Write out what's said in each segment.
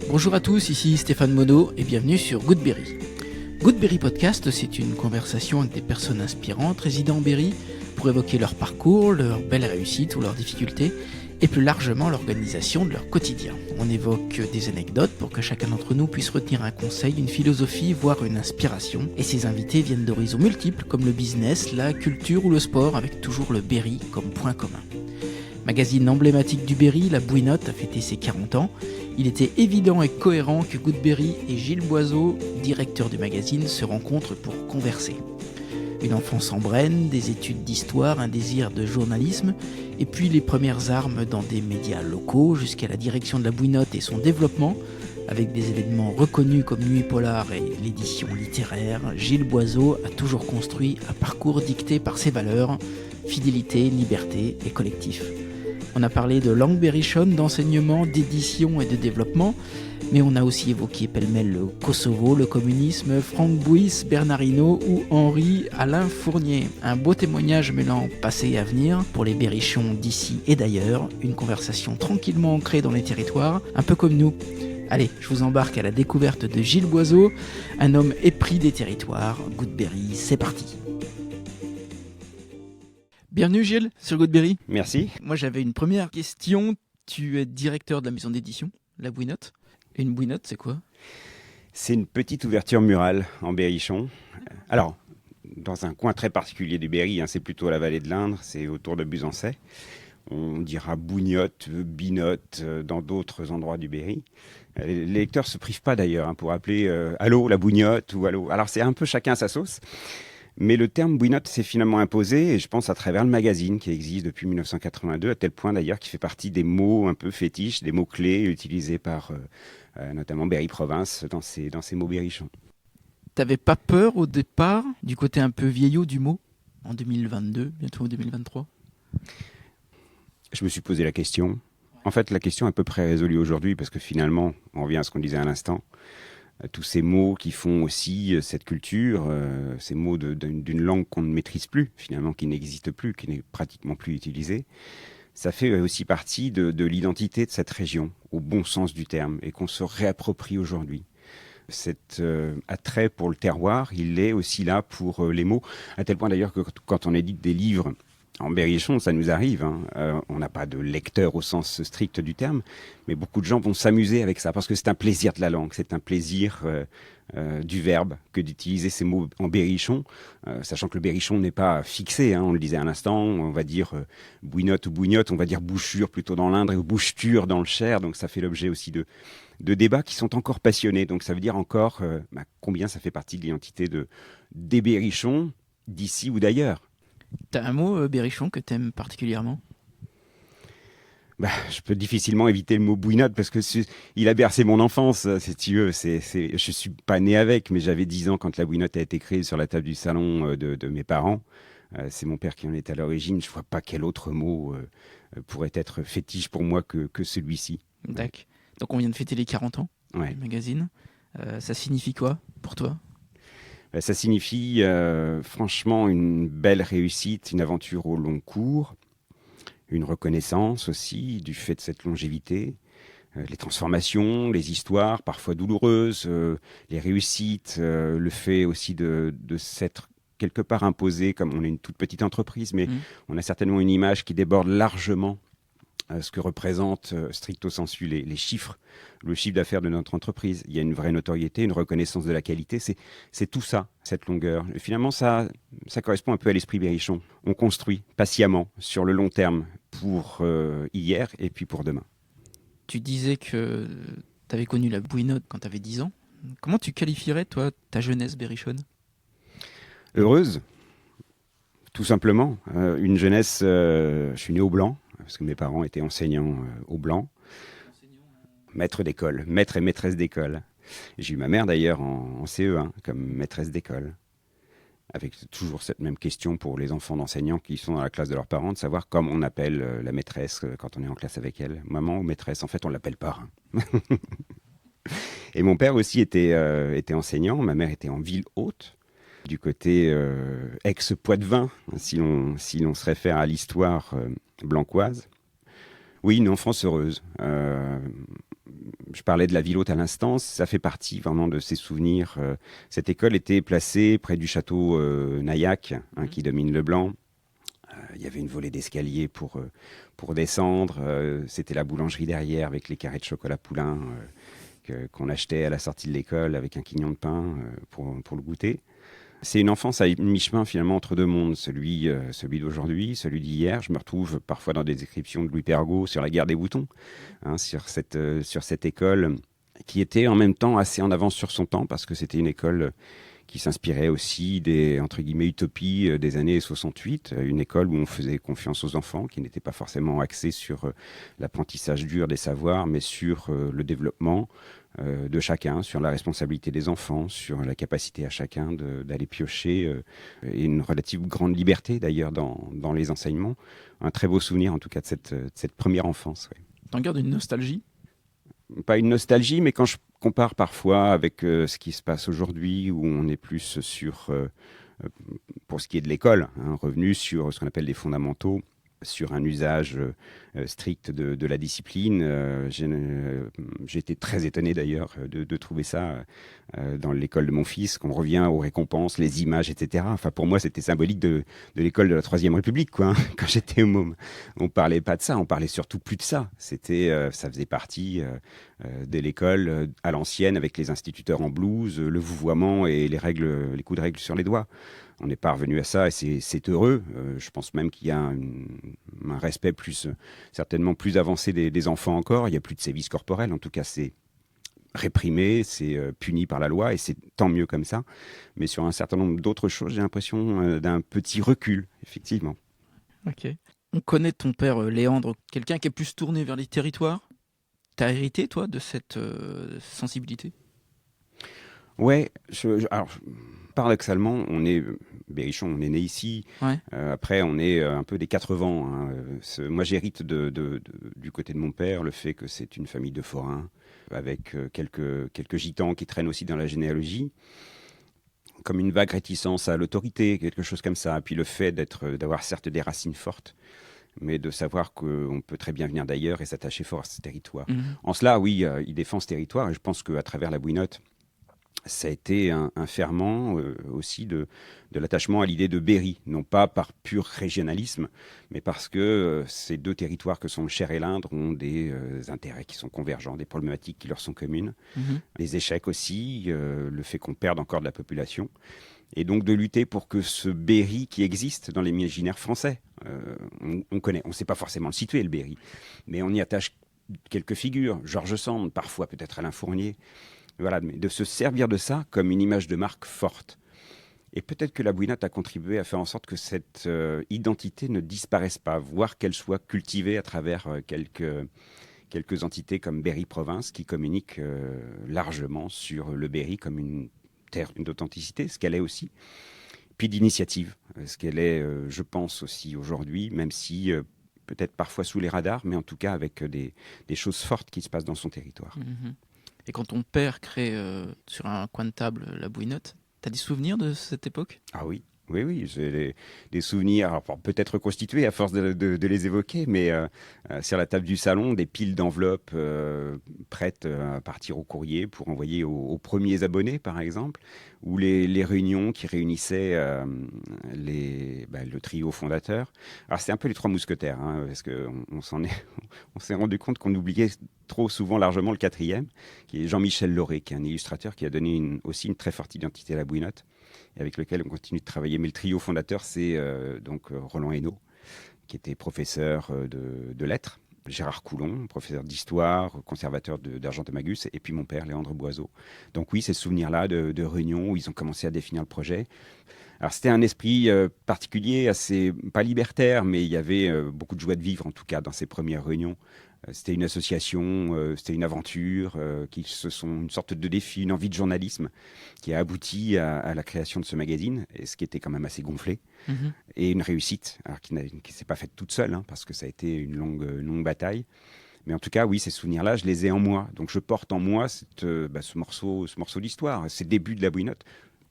Bonjour à tous, ici Stéphane Monod et bienvenue sur Goodberry. Goodberry Podcast, c'est une conversation avec des personnes inspirantes résidant en Berry pour évoquer leur parcours, leurs belles réussites ou leurs difficultés et plus largement l'organisation de leur quotidien. On évoque des anecdotes pour que chacun d'entre nous puisse retenir un conseil, une philosophie, voire une inspiration. Et ces invités viennent d'horizons multiples comme le business, la culture ou le sport avec toujours le Berry comme point commun. Magazine emblématique du Berry, la Bouinotte a fêté ses 40 ans. Il était évident et cohérent que Goodberry et Gilles Boiseau, directeur du magazine, se rencontrent pour converser. Une enfance en Brenne, des études d'histoire, un désir de journalisme, et puis les premières armes dans des médias locaux, jusqu'à la direction de la Bouinotte et son développement, avec des événements reconnus comme Nuit Polar et l'édition littéraire. Gilles Boiseau a toujours construit un parcours dicté par ses valeurs, fidélité, liberté et collectif. On a parlé de langue berrichonne, d'enseignement, d'édition et de développement, mais on a aussi évoqué pêle-mêle le Kosovo, le communisme, Franck Bouys, Bernard Hinault ou Henri Alain Fournier. Un beau témoignage mêlant passé et avenir pour les berrichons d'ici et d'ailleurs, une conversation tranquillement ancrée dans les territoires, un peu comme nous. Allez, je vous embarque à la découverte de Gilles Boiseau, un homme épris des territoires. Goodberry, c'est parti. Bienvenue Gilles sur Goodberry. Merci. Moi j'avais une première question. Tu es directeur de la maison d'édition, la Bouinotte. Et une Bouinotte, c'est quoi ? C'est une petite ouverture murale en berrichon. Alors, dans un coin très particulier du Berry, c'est plutôt la vallée de l'Indre, c'est autour de Buzancais. On dira Bougnotte, Binotte dans d'autres endroits du Berry. Les lecteurs ne se privent pas d'ailleurs pour appeler Allô la Bougnotte ou Allô. Alors c'est un peu chacun à sa sauce. Mais le terme Bouinotte s'est finalement imposé, et je pense à travers le magazine qui existe depuis 1982, à tel point d'ailleurs qu'il fait partie des mots un peu fétiches, des mots clés utilisés par notamment Berry Province dans ses mots berrichons. T'avais pas peur au départ du côté un peu vieillot du mot en 2022, bientôt en 2023 ? Je me suis posé la question. En fait, la question est à peu près résolue aujourd'hui parce que finalement, on revient à ce qu'on disait à l'instant. Tous ces mots qui font aussi cette culture, ces mots d'une langue qu'on ne maîtrise plus, finalement, qui n'existe plus, qui n'est pratiquement plus utilisée, ça fait aussi partie de l'identité de cette région, au bon sens du terme, et qu'on se réapproprie aujourd'hui. Cet attrait pour le terroir, il est aussi là pour les mots, à tel point d'ailleurs que quand on édite des livres en berrichon, ça nous arrive. On n'a pas de lecteur au sens strict du terme, mais beaucoup de gens vont s'amuser avec ça parce que c'est un plaisir de la langue, c'est un plaisir du verbe que d'utiliser ces mots en berrichon, sachant que le berrichon n'est pas fixé. On le disait à l'instant, on va dire bouinotte ou bougnotte, on va dire bouchure plutôt dans l'Indre et boucheture dans le Cher, donc ça fait l'objet aussi de débats qui sont encore passionnés. Donc ça veut dire encore combien ça fait partie de l'identité des berrichons d'ici ou d'ailleurs. T'as un mot berrichon que t'aimes particulièrement ? Je peux difficilement éviter le mot bouinotte parce que il a bercé mon enfance, si tu veux. Je suis pas né avec, mais j'avais 10 ans quand la bouinotte a été créée sur la table du salon de mes parents. C'est mon père qui en est à l'origine. Je vois pas quel autre mot pourrait être fétiche pour moi que celui-ci. D'accord. Donc on vient de fêter les 40 ans du magazine. Ça signifie quoi pour toi ? Ça signifie franchement une belle réussite, une aventure au long cours, une reconnaissance aussi du fait de cette longévité, les transformations, les histoires parfois douloureuses, les réussites, le fait aussi de s'être quelque part imposé, comme on est une toute petite entreprise, mais on a certainement une image qui déborde largement ce que représentent stricto sensu les chiffres, le chiffre d'affaires de notre entreprise. Il y a une vraie notoriété, une reconnaissance de la qualité. C'est tout ça, cette longueur. Et finalement, ça correspond un peu à l'esprit berrichon. On construit patiemment, sur le long terme, pour hier et puis pour demain. Tu disais que tu avais connu la Bouinotte quand tu avais 10 ans. Comment tu qualifierais, toi, ta jeunesse berrichonne ? Heureuse, tout simplement. Une jeunesse, je suis né au Blanc, parce que mes parents étaient enseignants au Blanc. Maître d'école, maître et maîtresse d'école. J'ai eu ma mère d'ailleurs en CE1 comme maîtresse d'école. Avec toujours cette même question pour les enfants d'enseignants qui sont dans la classe de leurs parents, de savoir comment on appelle la maîtresse quand on est en classe avec elle. Maman ou maîtresse, en fait on l'appelle parrain. Et mon père aussi était enseignant, ma mère était en ville haute. du côté ex-Poitevin, si l'on se réfère à l'histoire blancoise. Oui, une enfance heureuse. Je parlais de la ville haute à l'instant, ça fait partie vraiment de ces souvenirs. Cette école était placée près du château Naillac, qui domine le Blanc. Il y avait une volée d'escalier pour descendre. C'était la boulangerie derrière avec les carrés de chocolat poulain qu'on achetait à la sortie de l'école avec un quignon de pain pour le goûter. C'est une enfance à mi-chemin finalement entre deux mondes, celui d'aujourd'hui, celui d'hier. Je me retrouve parfois dans des descriptions de Louis Pergaud sur la guerre des boutons, sur cette école qui était en même temps assez en avance sur son temps parce que c'était une école qui s'inspirait aussi des, entre guillemets, utopies des années 68, une école où on faisait confiance aux enfants, qui n'était pas forcément axée sur l'apprentissage dur des savoirs, mais sur le développement de chacun, sur la responsabilité des enfants, sur la capacité à chacun d'aller piocher, et une relative grande liberté d'ailleurs dans les enseignements. Un très beau souvenir en tout cas de cette première enfance. Ouais. T'en gardes une nostalgie ? Pas une nostalgie, mais quand je compare parfois avec ce qui se passe aujourd'hui, où on est plus sur, pour ce qui est de l'école, revenu sur ce qu'on appelle les fondamentaux, sur un usage strict de la discipline. J'ai été très étonné d'ailleurs de trouver ça dans l'école de mon fils, qu'on revient aux récompenses, les images, etc. Enfin, pour moi, c'était symbolique de l'école de la Troisième République, quoi. Quand j'étais môme, on parlait pas de ça, on parlait surtout plus de ça. Ça faisait partie de l'école à l'ancienne, avec les instituteurs en blouse, le vouvoiement et les coups de règle sur les doigts. On n'est pas revenu à ça et c'est heureux. Je pense même qu'il y a un respect certainement plus avancé des enfants encore. Il n'y a plus de sévices corporels. En tout cas, c'est réprimé, c'est puni par la loi et c'est tant mieux comme ça. Mais sur un certain nombre d'autres choses, j'ai l'impression d'un petit recul, effectivement. Ok. On connaît ton père Léandre, quelqu'un qui est plus tourné vers les territoires. T'as hérité, toi, de cette sensibilité ? Ouais, alors, paradoxalement, Berrichon, on est né ici. Ouais. Après, on est un peu des quatre vents. Moi, j'hérite du côté de mon père le fait que c'est une famille de forains, avec quelques gitans qui traînent aussi dans la généalogie, comme une vague réticence à l'autorité, quelque chose comme ça. Et puis le fait d'avoir certes des racines fortes, mais de savoir qu'on peut très bien venir d'ailleurs et s'attacher fort à ce territoire. Mmh. En cela, oui, il défend ce territoire, et je pense qu'à travers la Bouinotte, ça a été un ferment aussi de l'attachement à l'idée de Berry, non pas par pur régionalisme, mais parce que ces deux territoires que sont le Cher et l'Indre ont des intérêts qui sont convergents, des problématiques qui leur sont communes, des échecs aussi, le fait qu'on perde encore de la population, et donc de lutter pour que ce Berry qui existe dans l'imaginaire français, on connaît, on ne sait pas forcément le situer, le Berry, mais on y attache quelques figures, Georges Sand, parfois peut-être Alain Fournier. Voilà, mais de se servir de ça comme une image de marque forte. Et peut-être que la Bouinotte a contribué à faire en sorte que cette identité ne disparaisse pas, voire qu'elle soit cultivée à travers quelques entités comme Berry Province qui communiquent largement sur le Berry comme une terre d'authenticité, ce qu'elle est aussi, puis d'initiative, ce qu'elle est, je pense aussi aujourd'hui, même si peut-être parfois sous les radars, mais en tout cas avec des choses fortes qui se passent dans son territoire. Mmh. Et quand ton père crée sur un coin de table la Bouinotte, t'as des souvenirs de cette époque ? Ah oui, oui, j'ai des souvenirs, alors, peut-être reconstitués à force de les évoquer, mais sur la table du salon, des piles d'enveloppes prêtes à partir au courrier pour envoyer aux premiers abonnés, par exemple, ou les réunions qui réunissaient le trio fondateur. Alors c'est un peu les trois mousquetaires, parce qu'on s'est rendu compte qu'on oubliait trop souvent largement le quatrième, qui est Jean-Michel Lauré, qui est un illustrateur qui a donné aussi une très forte identité à la Bouinotte, et avec lequel on continue de travailler. Mais le trio fondateur, c'est donc Roland Hainaut, qui était professeur de lettres, Gérard Coulon, professeur d'histoire, conservateur d'Argentomagus, et puis mon père, Léandre Boiseau. Donc oui, ces souvenirs-là de réunions où ils ont commencé à définir le projet. Alors c'était un esprit particulier, assez, pas libertaire, mais il y avait beaucoup de joie de vivre, en tout cas, dans ces premières réunions. C'était une association, c'était une aventure, une sorte de défi, une envie de journalisme qui a abouti à la création de ce magazine, et ce qui était quand même assez gonflé, et une réussite, alors qui ne s'est pas faite toute seule, parce que ça a été une longue bataille. Mais en tout cas, oui, ces souvenirs-là, je les ai en moi. Donc je porte en moi ce morceau d'histoire, ces débuts de la Bouinotte.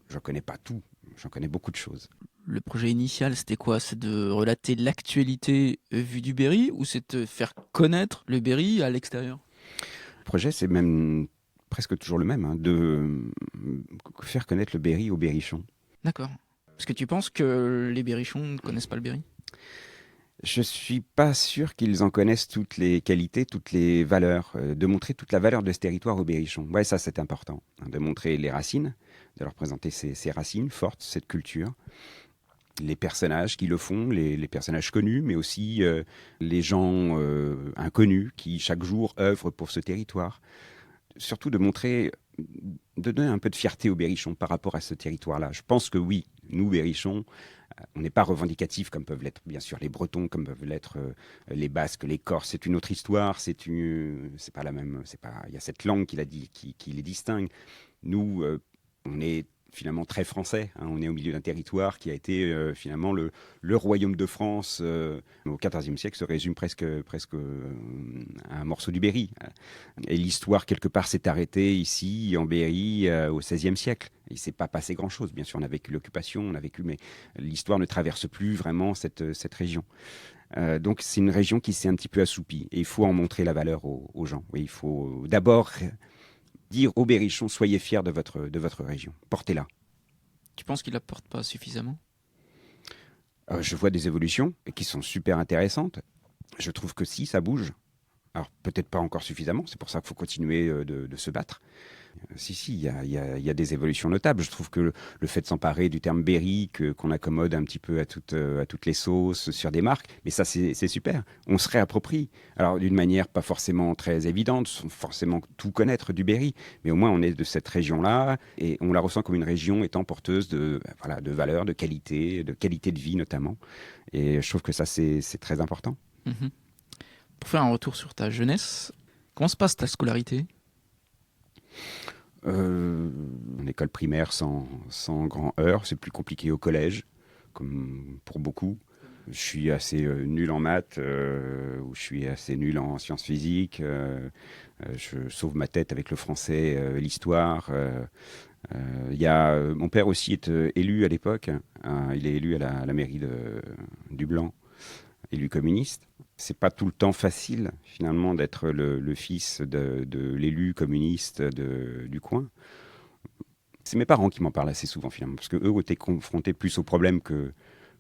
Je ne connais pas tout, J'en connais beaucoup de choses. Le projet initial, c'était quoi? C'est de relater l'actualité vue du Berry ou c'est de faire connaître le Berry à l'extérieur? Le projet, c'est même presque toujours le même, hein, de faire connaître le Berry aux Berrichons. D'accord. Est-ce que tu penses que les Berrichons ne connaissent pas le Berry? Je suis pas sûr qu'ils en connaissent toutes les qualités, toutes les valeurs, de montrer toute la valeur de ce territoire aux Berrichons. Ouais, ça c'est important, hein, de montrer les racines, de leur présenter ces racines fortes, cette culture, les personnages qui le font, les personnages connus, mais aussi les gens inconnus qui chaque jour œuvrent pour ce territoire. Surtout de montrer, de donner un peu de fierté aux Berrichons par rapport à ce territoire-là. Je pense que oui, nous Berrichons, on n'est pas revendicatifs comme peuvent l'être bien sûr les Bretons, comme peuvent l'être les Basques, les Corses. C'est une autre histoire, c'est pas la même, c'est pas, il y a cette langue qui les distingue. Nous, on est finalement très français, hein. On est au milieu d'un territoire qui a été finalement le royaume de France au XIVe siècle se résume presque à un morceau du Berry. Et l'histoire quelque part s'est arrêtée ici en Berry au XVIe siècle. Il ne s'est pas passé grand-chose. Bien sûr, on a vécu l'occupation, mais l'histoire ne traverse plus vraiment cette région. Donc c'est une région qui s'est un petit peu assoupie. Et il faut en montrer la valeur aux gens. Oui, il faut d'abord dire aux Berrichons, soyez fiers de votre région. Portez-la. Tu penses qu'ils la portent pas suffisamment? Je vois des évolutions qui sont super intéressantes. Je trouve que si, ça bouge. Alors peut-être pas encore suffisamment, c'est pour ça qu'il faut continuer de se battre. Si, il y a des évolutions notables. Je trouve que le fait de s'emparer du terme Berry, qu'on accommode un petit peu à toutes les sauces sur des marques, mais ça c'est super. On se réapproprie. Alors d'une manière pas forcément très évidente, sans forcément tout connaître du Berry, mais au moins on est de cette région-là et on la ressent comme une région étant porteuse de valeurs, de qualité de vie notamment. Et je trouve que ça c'est très important. Mhm. Pour faire un retour sur ta jeunesse, comment se passe ta scolarité? En école primaire sans grand heurt, c'est plus compliqué au collège, comme pour beaucoup. Je suis assez nul en maths, ou je suis assez nul en sciences physiques. Je sauve ma tête avec le français, l'histoire. Mon père aussi est élu à l'époque. Il est élu à la mairie du Blanc, élu communiste. C'est pas tout le temps facile, finalement, d'être le fils de l'élu communiste du coin. C'est mes parents qui m'en parlent assez souvent, finalement, parce qu'eux étaient confrontés plus aux problèmes que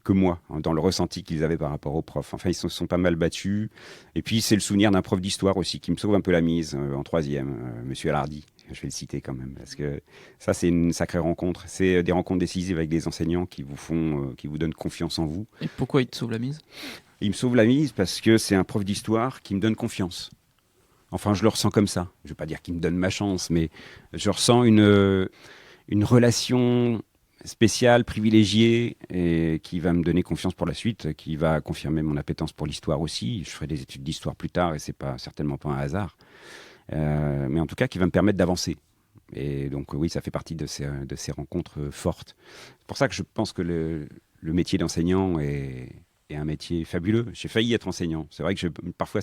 moi, hein, dans le ressenti qu'ils avaient par rapport aux profs. Enfin, ils se sont pas mal battus. Et puis, c'est le souvenir d'un prof d'histoire aussi qui me sauve un peu la mise en troisième, Monsieur Alardi. Je vais le citer quand même, parce que ça, c'est une sacrée rencontre. C'est des rencontres décisives avec des enseignants qui vous donnent confiance en vous. Et pourquoi il te sauve la mise? Il me sauve la mise parce que c'est un prof d'histoire qui me donne confiance. Enfin, je le ressens comme ça. Je ne veux pas dire qu'il me donne ma chance, mais je ressens une relation spéciale, privilégiée, et qui va me donner confiance pour la suite, qui va confirmer mon appétence pour l'histoire aussi. Je ferai des études d'histoire plus tard, et c'est certainement pas un hasard. Mais en tout cas, qui va me permettre d'avancer. Et donc, oui, ça fait partie de ces rencontres fortes. C'est pour ça que je pense que le métier d'enseignant est un métier fabuleux. J'ai failli être enseignant. C'est vrai que parfois,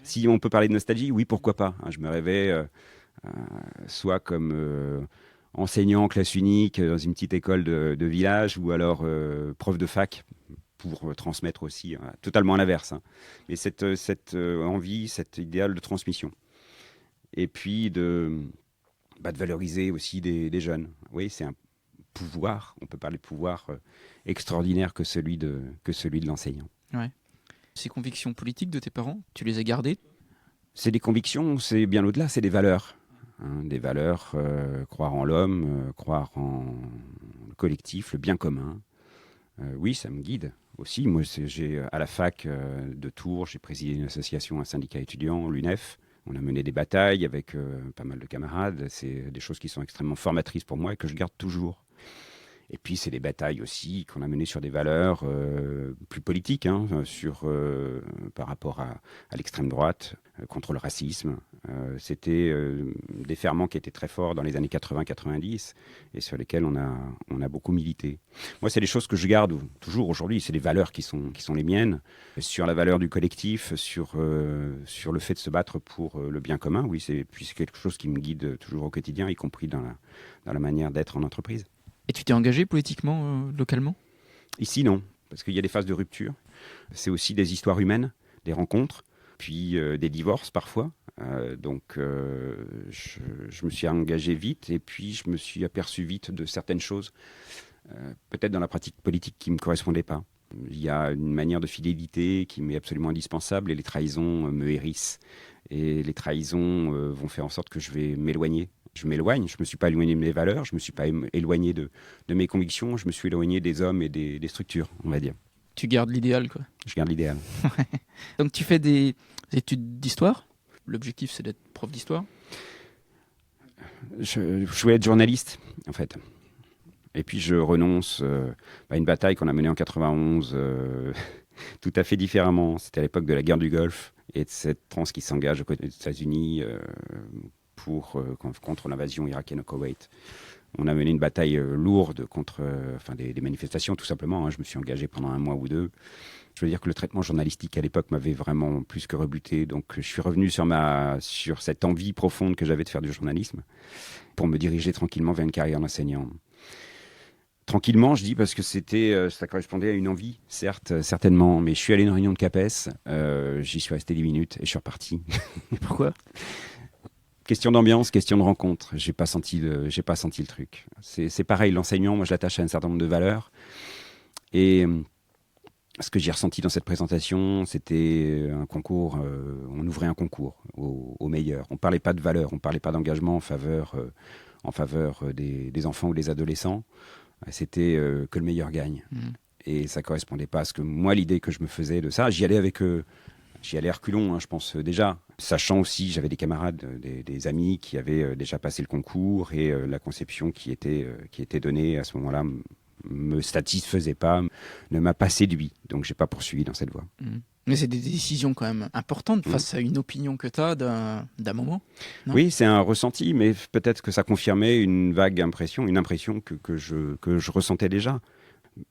si on peut parler de nostalgie, oui, pourquoi pas. Hein, je me rêvais soit comme enseignant en classe unique dans une petite école de village, ou alors prof de fac pour transmettre aussi, totalement à l'inverse. Hein. Mais cette envie, cet idéal de transmission. Et puis de valoriser aussi des jeunes. Oui, c'est un pouvoir, on peut parler de pouvoir extraordinaire que celui de l'enseignant. Ouais. Ces convictions politiques de tes parents, tu les as gardées? C'est des convictions, c'est bien au-delà, c'est des valeurs. Hein, des valeurs, croire en l'homme, croire en le collectif, le bien commun. Oui, ça me guide aussi. Moi, à la fac de Tours, j'ai présidé une association, un syndicat étudiant, l'UNEF. On a mené des batailles avec pas mal de camarades. C'est des choses qui sont extrêmement formatrices pour moi et que je garde toujours. Et puis, c'est des batailles aussi qu'on a menées sur des valeurs plus politiques, hein, par rapport à l'extrême droite, contre le racisme. C'était des ferments qui étaient très forts dans les années 80-90 et sur lesquels on a beaucoup milité. Moi, c'est des choses que je garde toujours aujourd'hui. C'est des valeurs qui sont les miennes. Sur la valeur du collectif, sur le fait de se battre pour le bien commun, oui, c'est quelque chose qui me guide toujours au quotidien, y compris dans la manière d'être en entreprise. Et tu t'es engagé politiquement, localement ? Ici, non, parce qu'il y a des phases de rupture. C'est aussi des histoires humaines, des rencontres, puis des divorces parfois. Je me suis engagé vite et puis je me suis aperçu vite de certaines choses, peut-être dans la pratique politique qui ne me correspondait pas. Il y a une manière de fidélité qui m'est absolument indispensable et les trahisons me hérissent. Et les trahisons vont faire en sorte que je vais m'éloigner. Je m'éloigne, je ne me suis pas éloigné de mes valeurs, je ne me suis pas éloigné de mes convictions, je me suis éloigné des hommes et des structures, on va dire. Tu gardes l'idéal, quoi. Je garde l'idéal. Donc tu fais des études d'histoire ? L'objectif, c'est d'être prof d'histoire ? Je voulais être journaliste, en fait. Et puis je renonce à une bataille qu'on a menée en 91 tout à fait différemment. C'était à l'époque de la guerre du Golfe et de cette France qui s'engage aux côtés des États-Unis contre l'invasion irakienne au Koweït. On a mené une bataille lourde contre des manifestations, tout simplement. Je me suis engagé pendant 1 mois ou 2. Je veux dire que le traitement journalistique à l'époque m'avait vraiment plus que rebuté. Donc je suis revenu sur cette envie profonde que j'avais de faire du journalisme pour me diriger tranquillement vers une carrière d'enseignant. Tranquillement, je dis, parce que ça correspondait à une envie, certes, certainement. Mais je suis allé à une réunion de CAPES, j'y suis resté 10 minutes et je suis reparti. Pourquoi ? Question d'ambiance, question de rencontre. J'ai pas senti le truc. C'est pareil, l'enseignant, moi je l'attache à un certain nombre de valeurs. Et ce que j'ai ressenti dans cette présentation, c'était un concours. On ouvrait un concours au meilleur. On parlait pas de valeurs, on parlait pas d'engagement en faveur des enfants ou des adolescents. C'était que le meilleur gagne. Et ça correspondait pas à ce que moi, l'idée que je me faisais de ça. J'y allais à reculons, je pense déjà. Sachant aussi, j'avais des camarades, des amis qui avaient déjà passé le concours et la conception qui était donnée à ce moment-là me satisfaisait pas, ne m'a pas séduit. Donc, j'ai pas poursuivi dans cette voie. Mais c'est des décisions quand même importantes face à une opinion que tu as d'un moment. Non ? Oui, c'est un ressenti, mais peut-être que ça confirmait une vague impression, une impression que je ressentais déjà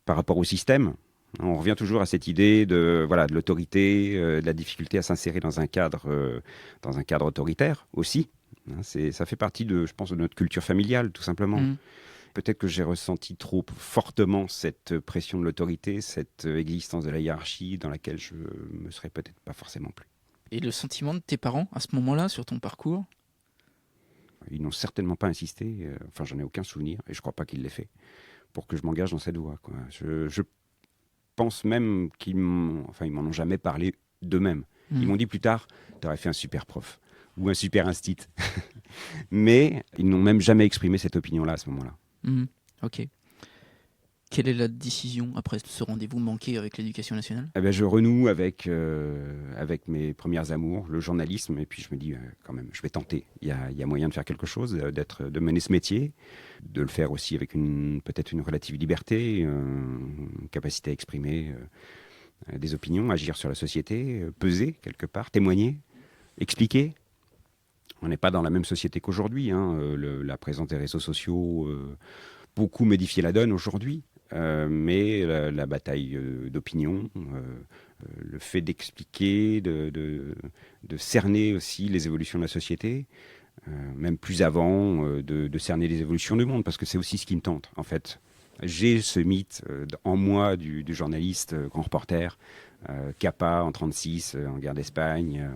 par rapport au système. On revient toujours à cette idée de l'autorité, de la difficulté à s'insérer dans un cadre autoritaire aussi. Ça fait partie je pense, de notre culture familiale, tout simplement. Peut-être que j'ai ressenti trop fortement cette pression de l'autorité, cette existence de la hiérarchie dans laquelle je me serais peut-être pas forcément plu. Et le sentiment de tes parents à ce moment-là sur ton parcours ? Ils n'ont certainement pas insisté, j'en ai aucun souvenir, et je crois pas qu'ils l'aient fait, pour que je m'engage dans cette voie, quoi. Je pense même qu'ils m'en ont jamais parlé d'eux-mêmes. Ils m'ont dit plus tard, tu aurais fait un super prof, ou un super instit. Mais ils n'ont même jamais exprimé cette opinion-là à ce moment-là. Ok. Quelle est la décision après ce rendez-vous manqué avec l'éducation nationale ? Je renoue avec mes premières amours, le journalisme, et puis je me dis quand même, je vais tenter. Il y a moyen de faire quelque chose, de mener ce métier, de le faire aussi avec peut-être une relative liberté, une capacité à exprimer des opinions, agir sur la société, peser quelque part, témoigner, expliquer. On n'est pas dans la même société qu'aujourd'hui. La présence des réseaux sociaux beaucoup modifié la donne aujourd'hui. Mais la bataille d'opinion, le fait d'expliquer, de cerner aussi les évolutions de la société, même plus avant, de cerner les évolutions du monde, parce que c'est aussi ce qui me tente, en fait. J'ai ce mythe en moi du journaliste, grand reporter, Capa en 1936, en guerre d'Espagne,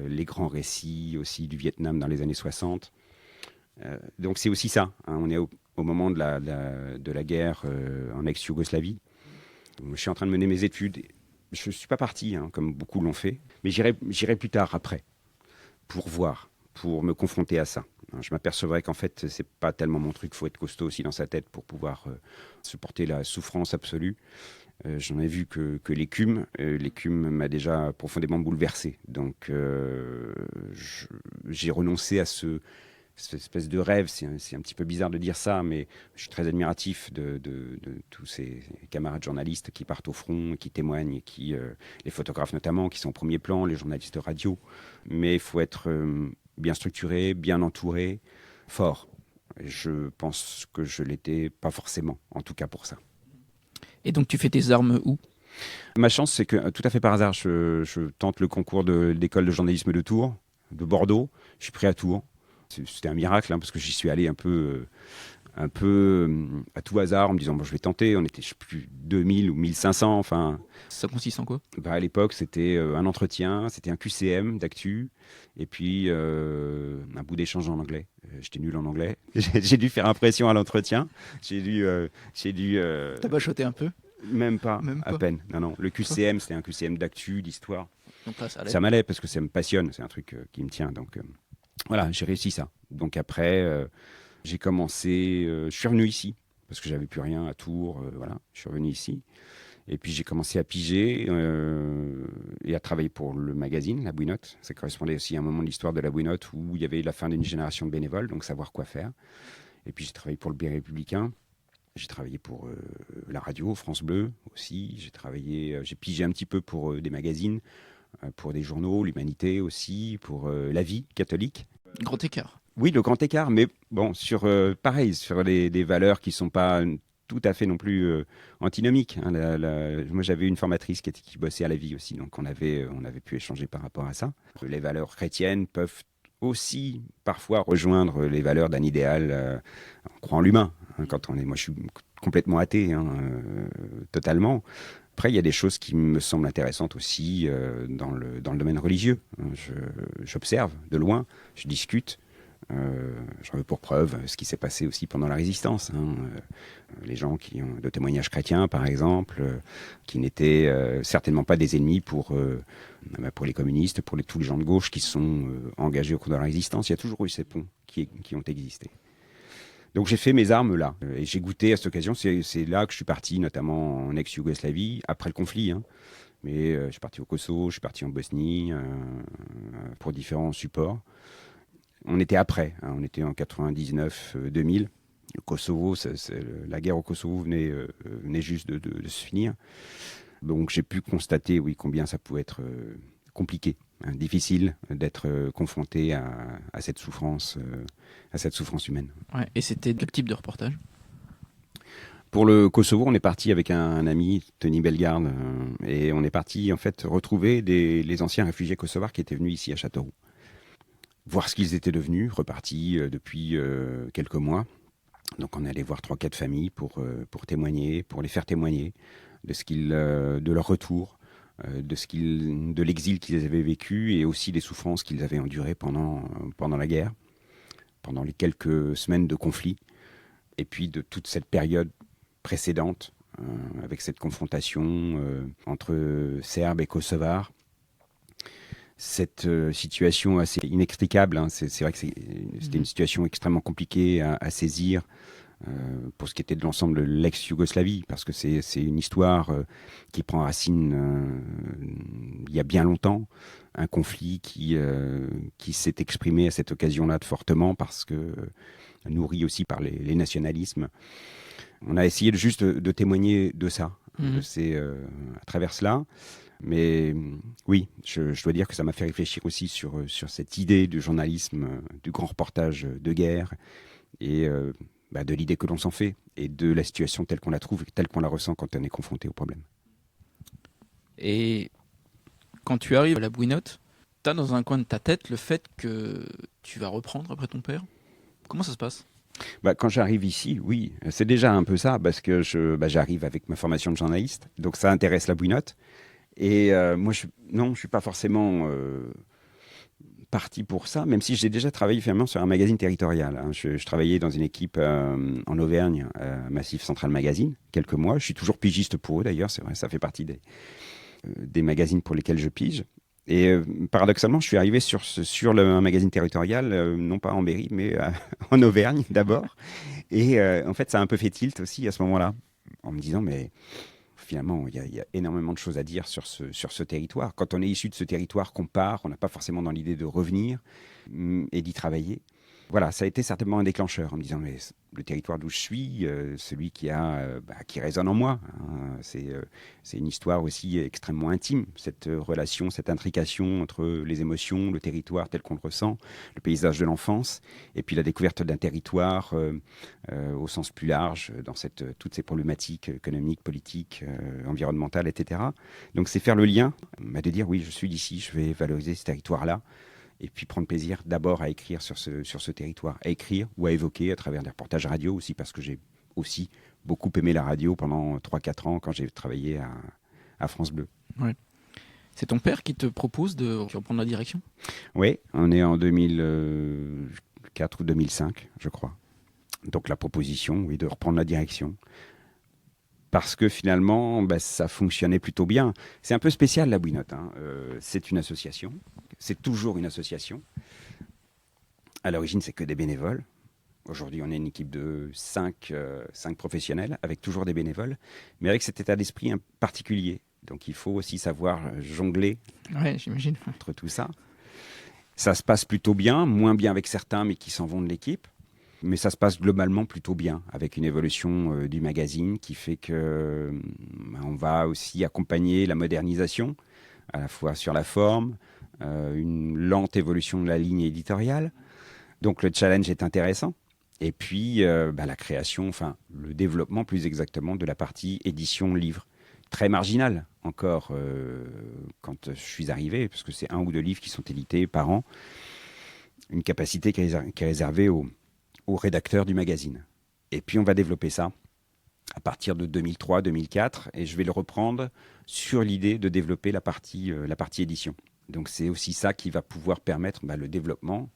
les grands récits aussi du Vietnam dans les années 60. Donc c'est aussi ça, on est au moment de la guerre en ex-Yougoslavie. Je suis en train de mener mes études. Je ne suis pas parti, comme beaucoup l'ont fait, mais j'irai plus tard, après, pour voir, pour me confronter à ça. Je m'apercevrai qu'en fait, ce n'est pas tellement mon truc. Il faut être costaud aussi dans sa tête pour pouvoir supporter la souffrance absolue. J'en ai vu que l'écume m'a déjà profondément bouleversé. Donc j'ai renoncé à cette espèce de rêve. C'est un petit peu bizarre de dire ça, mais je suis très admiratif de tous ces camarades journalistes qui partent au front, qui témoignent, les photographes notamment, qui sont au premier plan, les journalistes de radio. Mais il faut être bien structuré, bien entouré, fort. Je pense que je l'étais pas forcément, en tout cas pour ça. Et donc tu fais tes armes où ? Ma chance, c'est que tout à fait par hasard, je tente le concours de l'école de journalisme de Tours, de Bordeaux. Je suis pris à Tours. C'était un miracle, parce que j'y suis allé un peu un peu à tout hasard en me disant bon, je vais tenter. On était, je sais plus, 2000 ou 1500. Enfin, Ça consiste en quoi? à l'époque, c'était un entretien, c'était un QCM d'actu, et puis un bout d'échange en anglais. J'étais nul en anglais. J'ai dû faire impression à l'entretien. J'ai dû. T'as bachoté un peu? Même pas, Même à pas. peine. Non, non. Le QCM, c'était un QCM d'actu, d'histoire. Donc là, ça allait. Ça m'allait parce que ça me passionne, c'est un truc qui me tient. Donc voilà, j'ai réussi ça. Donc après, j'ai commencé, je suis revenu ici parce que j'avais plus rien à Tours. Voilà, je suis revenu ici. Et puis j'ai commencé à piger et à travailler pour le magazine, La Bouinotte. Ça correspondait aussi à un moment de l'histoire de La Bouinotte où il y avait la fin d'une génération de bénévoles, donc savoir quoi faire. Et puis j'ai travaillé pour le Berry Républicain. J'ai travaillé pour la radio, France Bleu aussi. J'ai pigé un petit peu pour des magazines, pour des journaux, l'Humanité aussi, pour La Vie catholique. Grand écart. Oui, le grand écart, mais bon, pareil, sur des valeurs qui ne sont pas tout à fait non plus antinomiques. Hein. Moi, j'avais une formatrice qui bossait à La Vie aussi, donc on avait pu échanger par rapport à ça. Les valeurs chrétiennes peuvent aussi parfois rejoindre les valeurs d'un idéal. On croit en l'humain. Hein, moi, je suis complètement athée, hein, totalement. Après, il y a des choses qui me semblent intéressantes aussi dans le domaine religieux. J'observe de loin, je discute. J'en veux pour preuve ce qui s'est passé aussi pendant la Résistance. Hein. Les gens qui ont de témoignages chrétiens, par exemple, qui n'étaient certainement pas des ennemis pour les communistes, pour tous les gens de gauche qui se sont engagés au cours de la Résistance. Il y a toujours eu ces ponts qui ont existé. Donc j'ai fait mes armes là, et j'ai goûté à cette occasion. C'est là que je suis parti, notamment en ex-Yougoslavie, après le conflit. Hein. Mais je suis parti au Kosovo, je suis parti en Bosnie, pour différents supports. On était après, hein, on était en 99-2000. Le Kosovo, la guerre au Kosovo venait juste de se finir. Donc j'ai pu constater, oui, combien ça pouvait être compliqué, hein, difficile d'être confronté à cette souffrance humaine. Ouais. Et c'était quel type de reportage? Pour le Kosovo, on est parti avec un ami, Tony Bellegarde, et on est parti en fait retrouver les anciens réfugiés kosovars qui étaient venus ici à Châteauroux. Voir ce qu'ils étaient devenus, repartis depuis quelques mois. Donc on est allé voir 3-4 familles pour témoigner, pour les faire témoigner de leur retour, de l'exil qu'ils avaient vécu et aussi des souffrances qu'ils avaient endurées pendant la guerre, pendant les quelques semaines de conflit, et puis de toute cette période précédente, avec cette confrontation entre Serbes et Kosovars. Cette situation assez inextricable, hein, c'est vrai que c'était une situation extrêmement compliquée à saisir pour ce qui était de l'ensemble de l'ex-Yougoslavie, parce que c'est une histoire qui prend racine il y a bien longtemps, un conflit qui s'est exprimé à cette occasion-là fortement, parce que nourri aussi par les nationalismes. On a essayé juste de témoigner de ça, à travers cela. Mais oui, je dois dire que ça m'a fait réfléchir aussi sur cette idée du journalisme, du grand reportage de guerre, et de l'idée que l'on s'en fait, et de la situation telle qu'on la trouve, telle qu'on la ressent quand on est confronté au problème. Et quand tu arrives à La Bouinotte, t'as dans un coin de ta tête le fait que tu vas reprendre après ton père? Comment ça se passe? Quand j'arrive ici, oui, c'est déjà un peu ça, parce que j'arrive avec ma formation de journaliste, donc ça intéresse La Bouinotte. Et moi, je suis pas forcément parti pour ça, même si j'ai déjà travaillé finalement sur un magazine territorial. Hein. Je travaillais dans une équipe en Auvergne, Massif Central Magazine, quelques mois. Je suis toujours pigiste pour eux d'ailleurs, c'est vrai, ça fait partie des magazines pour lesquels je pige. Et paradoxalement, je suis arrivé sur un magazine territorial, non pas en Berry, mais en Auvergne d'abord. Et en fait, ça a un peu fait tilt aussi à ce moment-là, en me disant, mais finalement, il y a énormément de choses à dire sur ce territoire. Quand on est issu de ce territoire, qu'on part, on n'a pas forcément dans l'idée de revenir et d'y travailler. Voilà, ça a été certainement un déclencheur en me disant, mais le territoire d'où je suis, celui qui résonne en moi, hein, c'est une histoire aussi extrêmement intime, cette relation, cette intrication entre les émotions, le territoire tel qu'on le ressent, le paysage de l'enfance, et puis la découverte d'un territoire au sens plus large, dans toutes ces problématiques économiques, politiques, environnementales, etc. Donc c'est faire le lien, de dire oui, je suis d'ici, je vais valoriser ce territoire-là, et puis prendre plaisir d'abord à écrire sur ce territoire, à écrire ou à évoquer à travers des reportages radio aussi, parce que j'ai aussi beaucoup aimé la radio pendant 3-4 ans quand j'ai travaillé à France Bleu. Ouais. C'est ton père qui te propose de reprendre la direction ? Oui, on est en 2004 ou 2005, je crois. Donc la proposition, oui, de reprendre la direction. Parce que finalement, ça fonctionnait plutôt bien. C'est un peu spécial, la Bouinotte. C'est une association. C'est toujours une association. À l'origine, c'est que des bénévoles. Aujourd'hui, on est une équipe de 5 professionnels, avec toujours des bénévoles, mais avec cet état d'esprit particulier. Donc il faut aussi savoir jongler j'imagine. Entre tout ça. Ça se passe plutôt bien, moins bien avec certains, mais qui s'en vont de l'équipe. Mais ça se passe globalement plutôt bien, avec une évolution du magazine qui fait que on va aussi accompagner la modernisation, à la fois sur la forme, une lente évolution de la ligne éditoriale. Donc le challenge est intéressant. Et puis la création, le développement plus exactement de la partie édition-livre. Très marginal encore quand je suis arrivé, parce que c'est 1 ou 2 livres qui sont édités par an. Une capacité qui est réservée aux rédacteurs du magazine. Et puis on va développer ça à partir de 2003-2004, et je vais le reprendre sur l'idée de développer la partie édition. Donc c'est aussi ça qui va pouvoir permettre le développement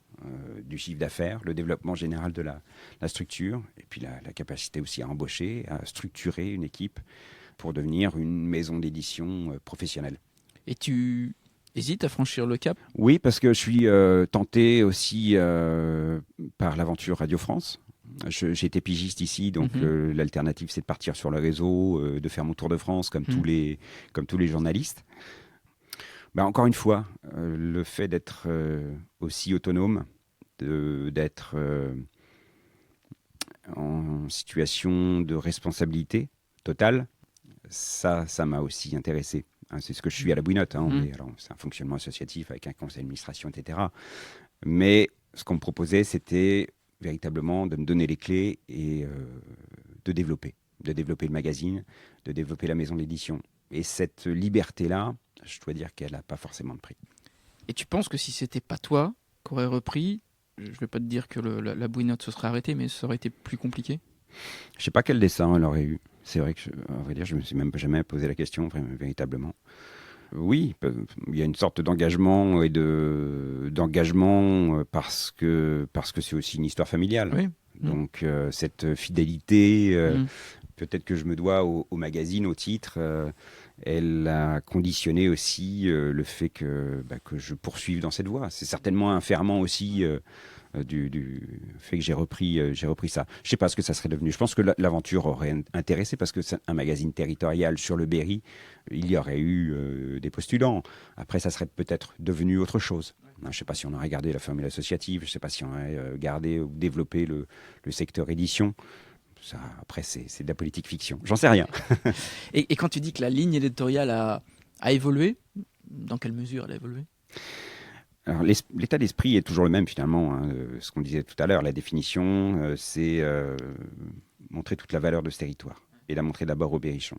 du chiffre d'affaires, le développement général de la structure, et puis la capacité aussi à embaucher, à structurer une équipe pour devenir une maison d'édition professionnelle. Et tu hésites à franchir le cap ? Oui, parce que je suis tenté aussi par l'aventure Radio France. J'ai été pigiste ici, donc l'alternative, c'est de partir sur le réseau, de faire mon tour de France comme tous les journalistes. Encore une fois, le fait d'être aussi autonome, d'être en situation de responsabilité totale, ça m'a aussi intéressé. C'est ce que je suis à la Bouinotte. C'est un fonctionnement associatif avec un conseil d'administration, etc. Mais ce qu'on me proposait, c'était véritablement de me donner les clés et de développer le magazine, de développer la maison d'édition. Et cette liberté-là, je dois dire qu'elle n'a pas forcément de prix. Et tu penses que si c'était pas toi qui aurais repris, je ne vais pas te dire que la Bouinotte se serait arrêtée, mais ça aurait été plus compliqué ? Je ne sais pas quel dessin elle aurait eu. C'est vrai que, à vrai dire, je ne me suis même jamais posé la question, véritablement. Oui, il y a une sorte d'engagement parce que c'est aussi une histoire familiale. Oui. Donc cette fidélité, peut-être que je me dois au magazine, au titre, elle a conditionné aussi le fait que je poursuive dans cette voie. C'est certainement un ferment aussi du fait que j'ai repris ça. Je ne sais pas ce que ça serait devenu. Je pense que l'aventure aurait intéressé, parce que c'est un magazine territorial sur le Berry, il y aurait eu des postulants. Après, ça serait peut-être devenu autre chose. Je ne sais pas si on aurait gardé la formule associative, je ne sais pas si on aurait gardé ou développé le secteur édition. Ça, après, c'est de la politique fiction. J'en sais rien. Et quand tu dis que la ligne éditoriale a évolué, dans quelle mesure elle a évolué ? Alors, l'état d'esprit est toujours le même finalement. Ce qu'on disait tout à l'heure, la définition, c'est montrer toute la valeur de ce territoire et la montrer d'abord aux Berrichons.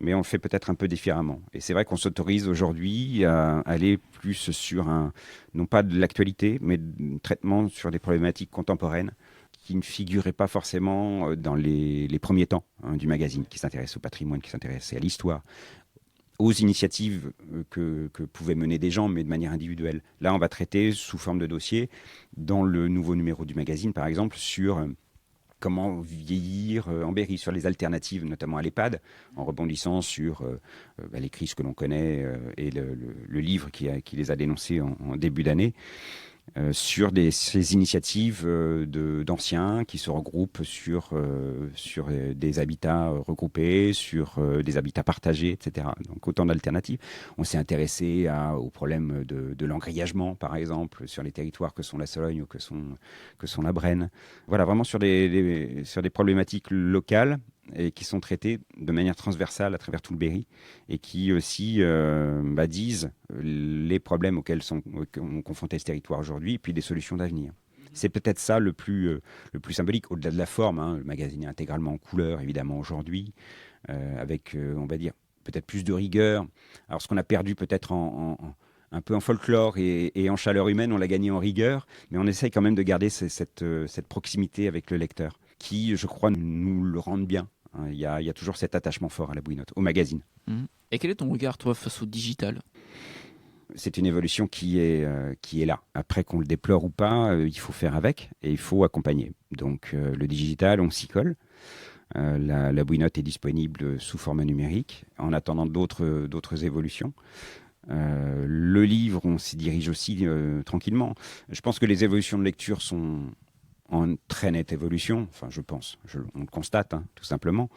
Mais on le fait peut-être un peu différemment. Et c'est vrai qu'on s'autorise aujourd'hui à aller plus sur non pas de l'actualité, mais de traitement sur des problématiques contemporaines qui ne figuraient pas forcément dans les premiers temps du magazine, qui s'intéresse au patrimoine, qui s'intéresse à l'histoire, aux initiatives que pouvaient mener des gens, mais de manière individuelle. Là, on va traiter sous forme de dossier, dans le nouveau numéro du magazine, par exemple, sur comment vieillir en Berry, sur les alternatives, notamment à l'EHPAD, en rebondissant sur les crises que l'on connaît et le livre qui les a dénoncées en début d'année. Sur ces initiatives d'anciens qui se regroupent sur des habitats regroupés, sur des habitats partagés, etc. Donc autant d'alternatives. On s'est intéressé au problème de l'engrillagement, par exemple, sur les territoires que sont la Sologne ou que sont la Brenne. Voilà, vraiment sur des problématiques locales et qui sont traitées de manière transversale à travers tout le Berry, et qui aussi disent les problèmes auxquels sont confrontés ce territoire aujourd'hui, et puis des solutions d'avenir. C'est peut-être ça le plus symbolique, au-delà de la forme. Le magazine est intégralement en couleur, évidemment, aujourd'hui, avec, on va dire, peut-être plus de rigueur. Alors, ce qu'on a perdu peut-être un peu en folklore et en chaleur humaine, on l'a gagné en rigueur, mais on essaye quand même de garder cette proximité avec le lecteur, qui, je crois, nous le rendent bien. Il y a toujours cet attachement fort à la Bouinotte, au magazine. Et quel est ton regard, toi, face au digital ? C'est une évolution qui est là. Après qu'on le déplore ou pas, il faut faire avec et il faut accompagner. Donc le digital, on s'y colle. La Bouinotte est disponible sous format numérique en attendant d'autres évolutions. Le livre, on s'y dirige aussi tranquillement. Je pense que les évolutions de lecture sont en très nette évolution. Enfin, je pense. On le constate, tout simplement.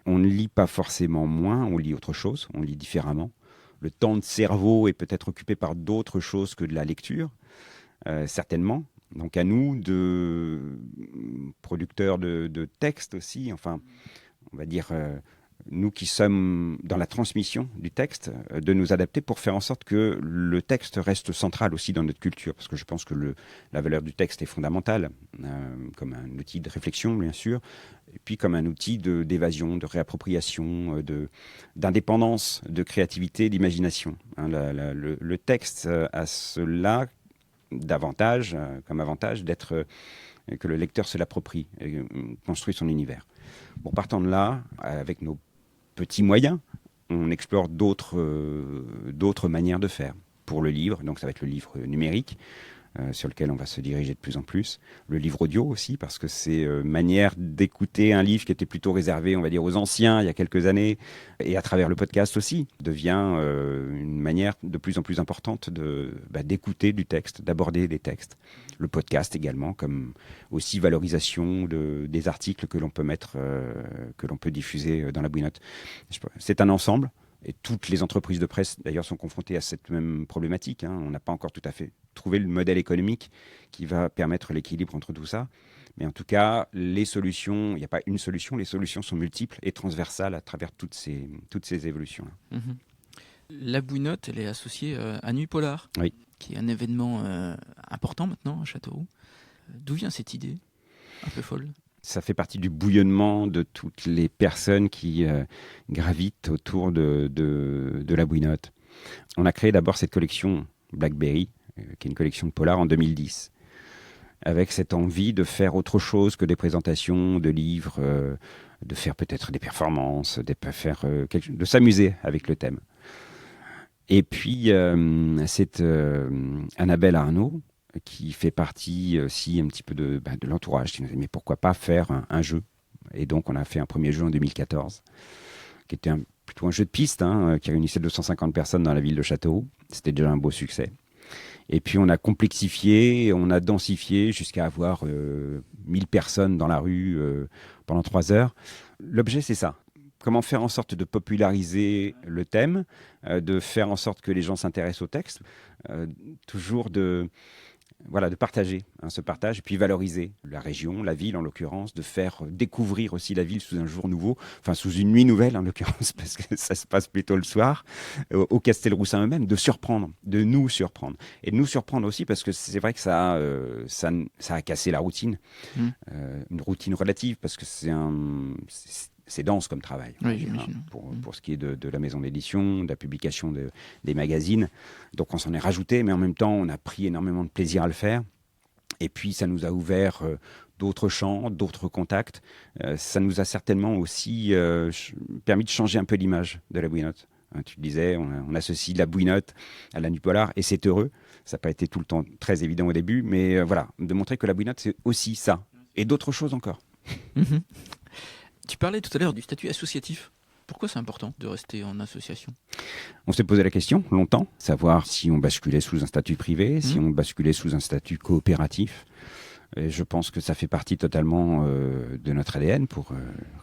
On ne lit pas forcément moins, on lit autre chose, on lit différemment. Le temps de cerveau est peut-être occupé par d'autres choses que de la lecture, certainement. Donc à nous, de producteurs de textes aussi, enfin, on va dire, nous qui sommes dans la transmission du texte, de nous adapter pour faire en sorte que le texte reste central aussi dans notre culture. Parce que je pense que la valeur du texte est fondamentale, comme un outil de réflexion, bien sûr, et puis comme un outil d'évasion, de réappropriation, d'indépendance, de créativité, d'imagination. Le texte a cela davantage, comme avantage, d'être que le lecteur se l'approprie, et construit son univers. Bon, partant de là, avec nos petits moyens, on explore d'autres manières de faire. Pour le livre, donc ça va être le livre numérique, sur lequel on va se diriger de plus en plus. Le livre audio aussi, parce que c'est manière d'écouter un livre qui était plutôt réservé, on va dire, aux anciens il y a quelques années, et à travers le podcast aussi, devient une manière de plus en plus importante d'écouter du texte, d'aborder des textes. Le podcast également, comme aussi valorisation des articles que l'on peut mettre, que l'on peut diffuser dans la Bouinotte. C'est un ensemble. Et toutes les entreprises de presse, d'ailleurs, sont confrontées à cette même problématique. On n'a pas encore tout à fait trouvé le modèle économique qui va permettre l'équilibre entre tout ça. Mais en tout cas, les solutions, il n'y a pas une solution, les solutions sont multiples et transversales à travers toutes ces évolutions-là. La Bouinotte, elle est associée à Nuit Polar, oui, qui est un événement important maintenant à Châteauroux. D'où vient cette idée un peu folle ? Ça fait partie du bouillonnement de toutes les personnes qui gravitent autour de la Bouinotte. On a créé d'abord cette collection Blackberry, qui est une collection de polar en 2010, avec cette envie de faire autre chose que des présentations de livres, de faire peut-être des performances, de s'amuser avec le thème. Et puis, c'est Annabelle Arnaud, qui fait partie aussi un petit peu de l'entourage, qui nous a dit mais pourquoi pas faire un jeu. Et donc on a fait un premier jeu en 2014, qui était plutôt un jeu de piste, qui réunissait 250 personnes dans la ville de Châteauroux. C'était déjà un beau succès. Et puis on a complexifié, on a densifié jusqu'à avoir 1000 personnes dans la rue pendant 3 heures. L'objet, c'est ça. Comment faire en sorte de populariser le thème, de faire en sorte que les gens s'intéressent au texte, toujours de partager ce partage, et puis valoriser la région, la ville en l'occurrence, de faire découvrir aussi la ville sous un jour nouveau, enfin sous une nuit nouvelle en l'occurrence, parce que ça se passe plutôt le soir, au Castelroussin eux-mêmes, de nous surprendre. Et de nous surprendre aussi parce que c'est vrai que ça a cassé la routine, une routine relative, parce que c'est dense comme travail, oui, pour ce qui est de la maison d'édition, de la publication des magazines. Donc on s'en est rajouté, mais en même temps, on a pris énormément de plaisir à le faire. Et puis, ça nous a ouvert d'autres champs, d'autres contacts. Ça nous a certainement aussi permis de changer un peu l'image de la Bouinotte. Tu le disais, on associe la Bouinotte à la Nuit Polar, et c'est heureux. Ça n'a pas été tout le temps très évident au début, mais de montrer que la Bouinotte, c'est aussi ça. Et d'autres choses encore. Tu parlais tout à l'heure du statut associatif. Pourquoi c'est important de rester en association ? On s'est posé la question longtemps, savoir si on basculait sous un statut privé, si on basculait sous un statut coopératif. Et je pense que ça fait partie totalement de notre ADN, pour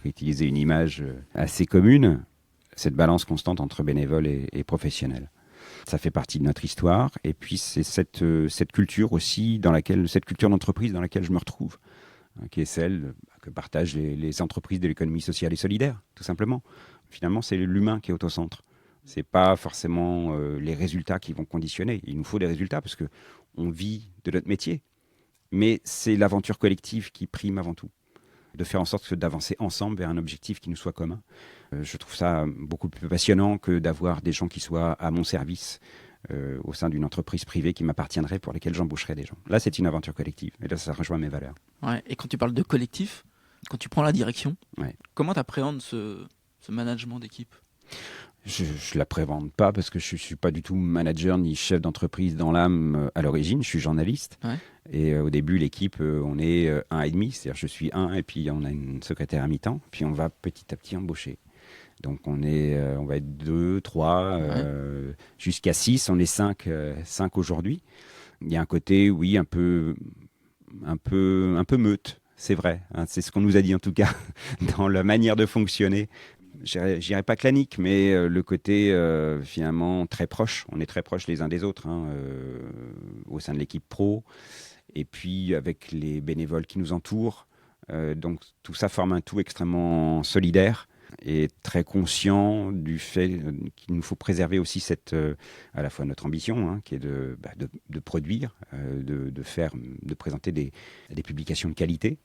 réutiliser une image assez commune, cette balance constante entre bénévoles et professionnels. Ça fait partie de notre histoire, et puis c'est cette culture aussi, cette culture d'entreprise dans laquelle je me retrouve, qui est celle que partagent les entreprises de l'économie sociale et solidaire, tout simplement. Finalement, c'est l'humain qui est au centre. Ce n'est pas forcément les résultats qui vont conditionner. Il nous faut des résultats parce qu'on vit de notre métier. Mais c'est l'aventure collective qui prime avant tout. De faire en sorte d'avancer ensemble vers un objectif qui nous soit commun. Je trouve ça beaucoup plus passionnant que d'avoir des gens qui soient à mon service au sein d'une entreprise privée qui m'appartiendrait, pour lesquelles j'embaucherais des gens. Là, c'est une aventure collective. Et là, ça rejoint mes valeurs. Ouais. Et quand tu parles de collectif, quand tu prends la direction, Ouais. comment tu appréhendes ce management d'équipe? Je ne l'appréhende pas parce que je ne suis pas du tout manager ni chef d'entreprise dans l'âme à l'origine. Je suis journaliste. Ouais. Et au début, l'équipe, on est un et demi. C'est-à-dire je suis un et puis on a une secrétaire à mi-temps. Puis on va petit à petit embaucher. Donc on va être 2, 3, jusqu'à 6. On est 5 aujourd'hui. Il y a un côté, oui, un peu meute. C'est vrai. Hein, c'est ce qu'on nous a dit en tout cas dans la manière de fonctionner. J'irais pas clanique, mais le côté finalement très proche. On est très proches les uns des autres au sein de l'équipe pro. Et puis avec les bénévoles qui nous entourent. Donc tout ça forme un tout extrêmement solidaire et très conscient du fait qu'il nous faut préserver aussi à la fois notre ambition, qui est de produire, de présenter des publications de qualité.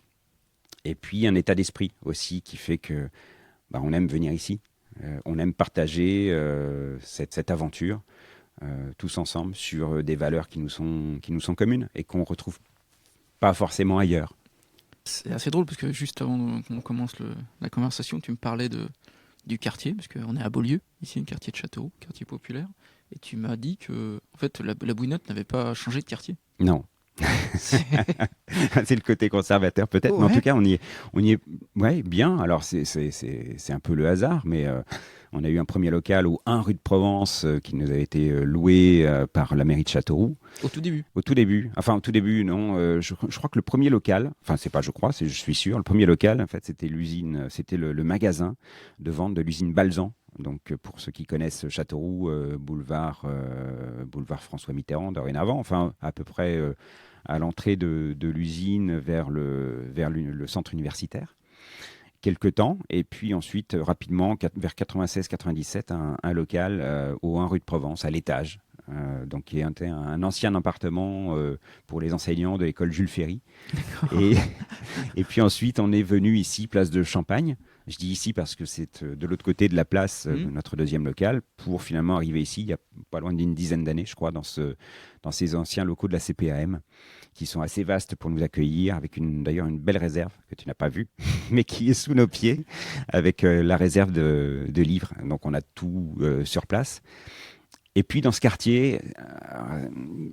Et puis un état d'esprit aussi qui fait que on aime venir ici, on aime partager cette aventure tous ensemble sur des valeurs qui nous sont communes et qu'on ne retrouve pas forcément ailleurs. C'est assez drôle parce que juste avant qu'on commence la conversation, tu me parlais du quartier, parce qu'on est à Beaulieu, ici, un quartier de Châteauroux, quartier populaire, et tu m'as dit que en fait, la Bouinotte n'avait pas changé de quartier. Non. C'est le côté conservateur peut-être, mais en tout cas on y est bien. Alors c'est un peu le hasard, mais on a eu un premier local au 1 rue de Provence qui nous a été loué par la mairie de Châteauroux. Au tout début. Au tout début, non. Je crois que le premier local, je suis sûr, le premier local, en fait, c'était le magasin de vente de l'usine Balzan. Donc, pour ceux qui connaissent Châteauroux, boulevard François Mitterrand, dorénavant, enfin, à peu près à l'entrée de l'usine vers le centre universitaire. Quelque temps, et puis ensuite, rapidement, vers 96-97, un local au 1 rue de Provence, à l'étage. Donc, qui est un ancien appartement pour les enseignants de l'école Jules Ferry. Et puis ensuite, on est venu ici, place de Champagne. Je dis ici parce que c'est de l'autre côté de la place, notre deuxième local, pour finalement arriver ici, il y a pas loin d'une dizaine d'années, je crois, dans ces anciens locaux de la CPAM, qui sont assez vastes pour nous accueillir, avec d'ailleurs une belle réserve que tu n'as pas vue, mais qui est sous nos pieds, avec la réserve de livres. Donc on a tout sur place. Et puis dans ce quartier,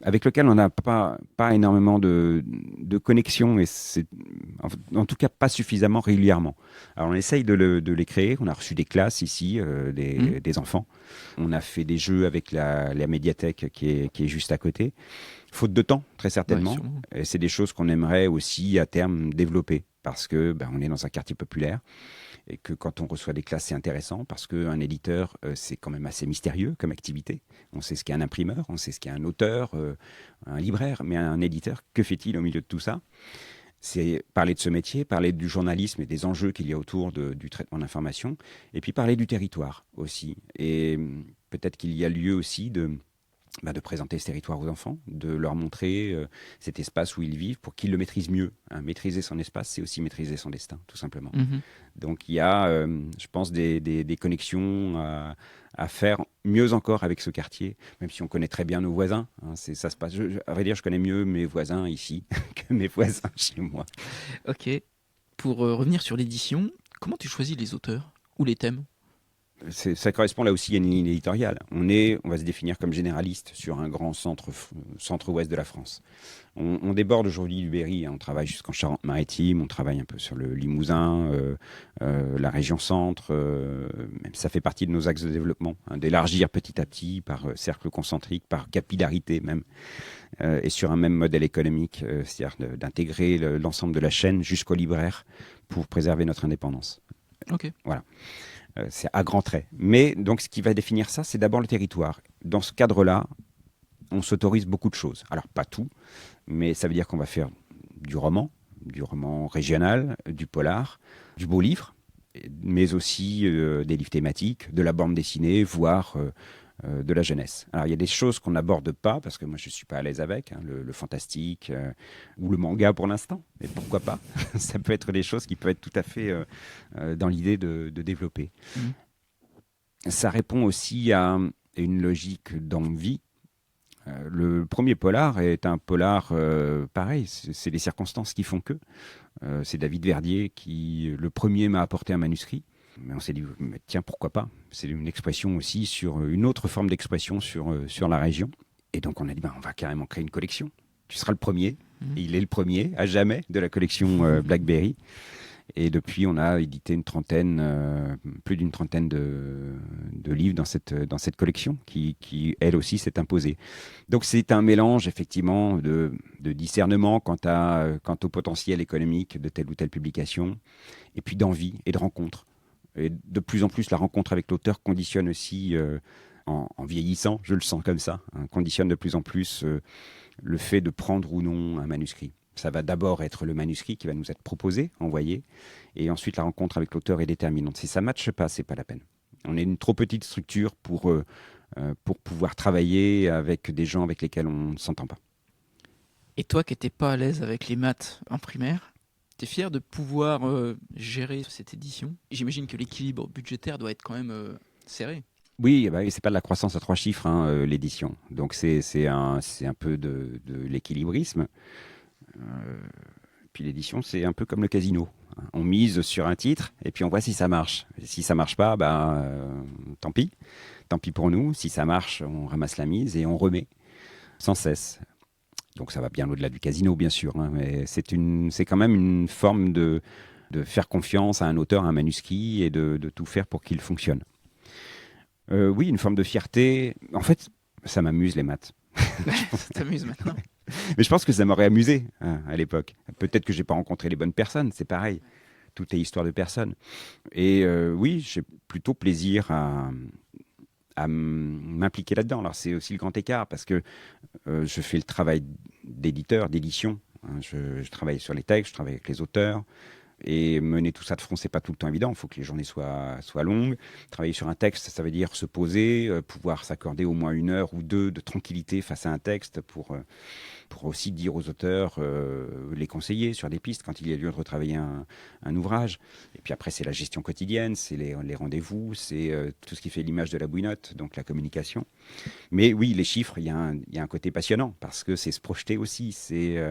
avec lequel on n'a pas énormément de connexion, et c'est en tout cas pas suffisamment régulièrement. Alors on essaye de les créer. On a reçu des classes ici, des enfants. On a fait des jeux avec la médiathèque qui est juste à côté. Faute de temps, très certainement. Ouais, et c'est des choses qu'on aimerait aussi à terme développer, parce que on est dans un quartier populaire. Et que quand on reçoit des classes, c'est intéressant parce qu'un éditeur, c'est quand même assez mystérieux comme activité. On sait ce qu'est un imprimeur, on sait ce qu'est un auteur, un libraire, mais un éditeur, que fait-il au milieu de tout ça ? C'est parler de ce métier, parler du journalisme et des enjeux qu'il y a autour du traitement d'information, et puis parler du territoire aussi. Et peut-être qu'il y a lieu aussi de présenter ce territoire aux enfants, de leur montrer cet espace où ils vivent pour qu'ils le maîtrisent mieux. Maîtriser son espace, c'est aussi maîtriser son destin, tout simplement. Donc il y a, je pense, des connexions à faire mieux encore avec ce quartier, même si on connaît très bien nos voisins. Ça se passe. À vrai dire, je connais mieux mes voisins ici que mes voisins chez moi. Ok. Pour revenir sur l'édition, comment tu choisis les auteurs ou les thèmes ? Ça correspond là aussi à une ligne éditoriale. On va se définir comme généraliste sur un grand centre-ouest de la France. On déborde aujourd'hui du Berry, on travaille jusqu'en Charente-Maritime, on travaille un peu sur le Limousin, la région centre. Même ça fait partie de nos axes de développement, d'élargir petit à petit par cercle concentrique, par capillarité même, et sur un même modèle économique, c'est-à-dire d'intégrer l'ensemble de la chaîne jusqu'au libraire pour préserver notre indépendance. Ok. Voilà. C'est à grands traits. Mais donc, ce qui va définir ça, c'est d'abord le territoire. Dans ce cadre-là, on s'autorise beaucoup de choses. Alors, pas tout, mais ça veut dire qu'on va faire du roman régional, du polar, du beau livre, mais aussi des livres thématiques, de la bande dessinée, voire de la jeunesse. Alors, il y a des choses qu'on n'aborde pas, parce que moi, je ne suis pas à l'aise avec, le fantastique ou le manga pour l'instant, mais pourquoi pas. Ça peut être des choses qui peuvent être tout à fait dans l'idée de développer. Ça répond aussi à une logique d'envie Le premier polar est un polar pareil, c'est les circonstances qui font que. C'est David Verdier qui, le premier, m'a apporté un manuscrit. Mais on s'est dit, mais tiens, pourquoi pas? C'est une expression aussi sur une autre forme d'expression sur la région. Et donc on a dit, on va carrément créer une collection. Tu seras le premier. Et il est le premier à jamais de la collection Blackberry. Et depuis, on a édité plus d'une trentaine de livres dans cette collection qui, elle aussi, s'est imposée. Donc c'est un mélange, effectivement, de discernement quant au potentiel économique de telle ou telle publication, et puis d'envie et de rencontre. Et de plus en plus, la rencontre avec l'auteur conditionne aussi, en vieillissant, je le sens comme ça, conditionne de plus en plus le fait de prendre ou non un manuscrit. Ça va d'abord être le manuscrit qui va nous être proposé, envoyé, et ensuite la rencontre avec l'auteur est déterminante. Si ça ne matche pas, c'est pas la peine. On est une trop petite structure pour pouvoir travailler avec des gens avec lesquels on ne s'entend pas. Et toi qui n'étais pas à l'aise avec les maths en primaire, tu es fier de pouvoir gérer cette édition? J'imagine que l'équilibre budgétaire doit être quand même serré. Oui, c'est pas de la croissance à 3 chiffres, l'édition. Donc c'est un peu de l'équilibrisme. Puis l'édition, c'est un peu comme le casino. On mise sur un titre et puis on voit si ça marche. Et si ça marche pas, tant pis. Tant pis pour nous. Si ça marche, on ramasse la mise et on remet sans cesse. Donc ça va bien au-delà du casino, bien sûr. Mais c'est quand même une forme de faire confiance à un auteur, à un manuscrit et de tout faire pour qu'il fonctionne. Oui, une forme de fierté. En fait, ça m'amuse les maths. Ça t'amuse maintenant? Mais je pense que ça m'aurait amusé à l'époque. Peut-être que j'ai pas rencontré les bonnes personnes, c'est pareil. Tout est histoire de personnes. Et oui, j'ai plutôt plaisir à m'impliquer là-dedans. Alors c'est aussi le grand écart parce que je fais le travail d'éditeur, d'édition. Je travaille sur les textes, je travaille avec les auteurs. Et mener tout ça de front, c'est pas tout le temps évident. Il faut que les journées soient longues. Travailler sur un texte, ça veut dire se poser, pouvoir s'accorder au moins 1 heure ou 2 de tranquillité face à un texte pour aussi dire aux auteurs, les conseiller sur des pistes quand il y a lieu de retravailler un ouvrage. Et puis après, c'est la gestion quotidienne, c'est les rendez-vous, c'est tout ce qui fait l'image de la bouinotte, donc la communication. Mais oui, les chiffres, il y a un côté passionnant parce que c'est se projeter aussi, c'est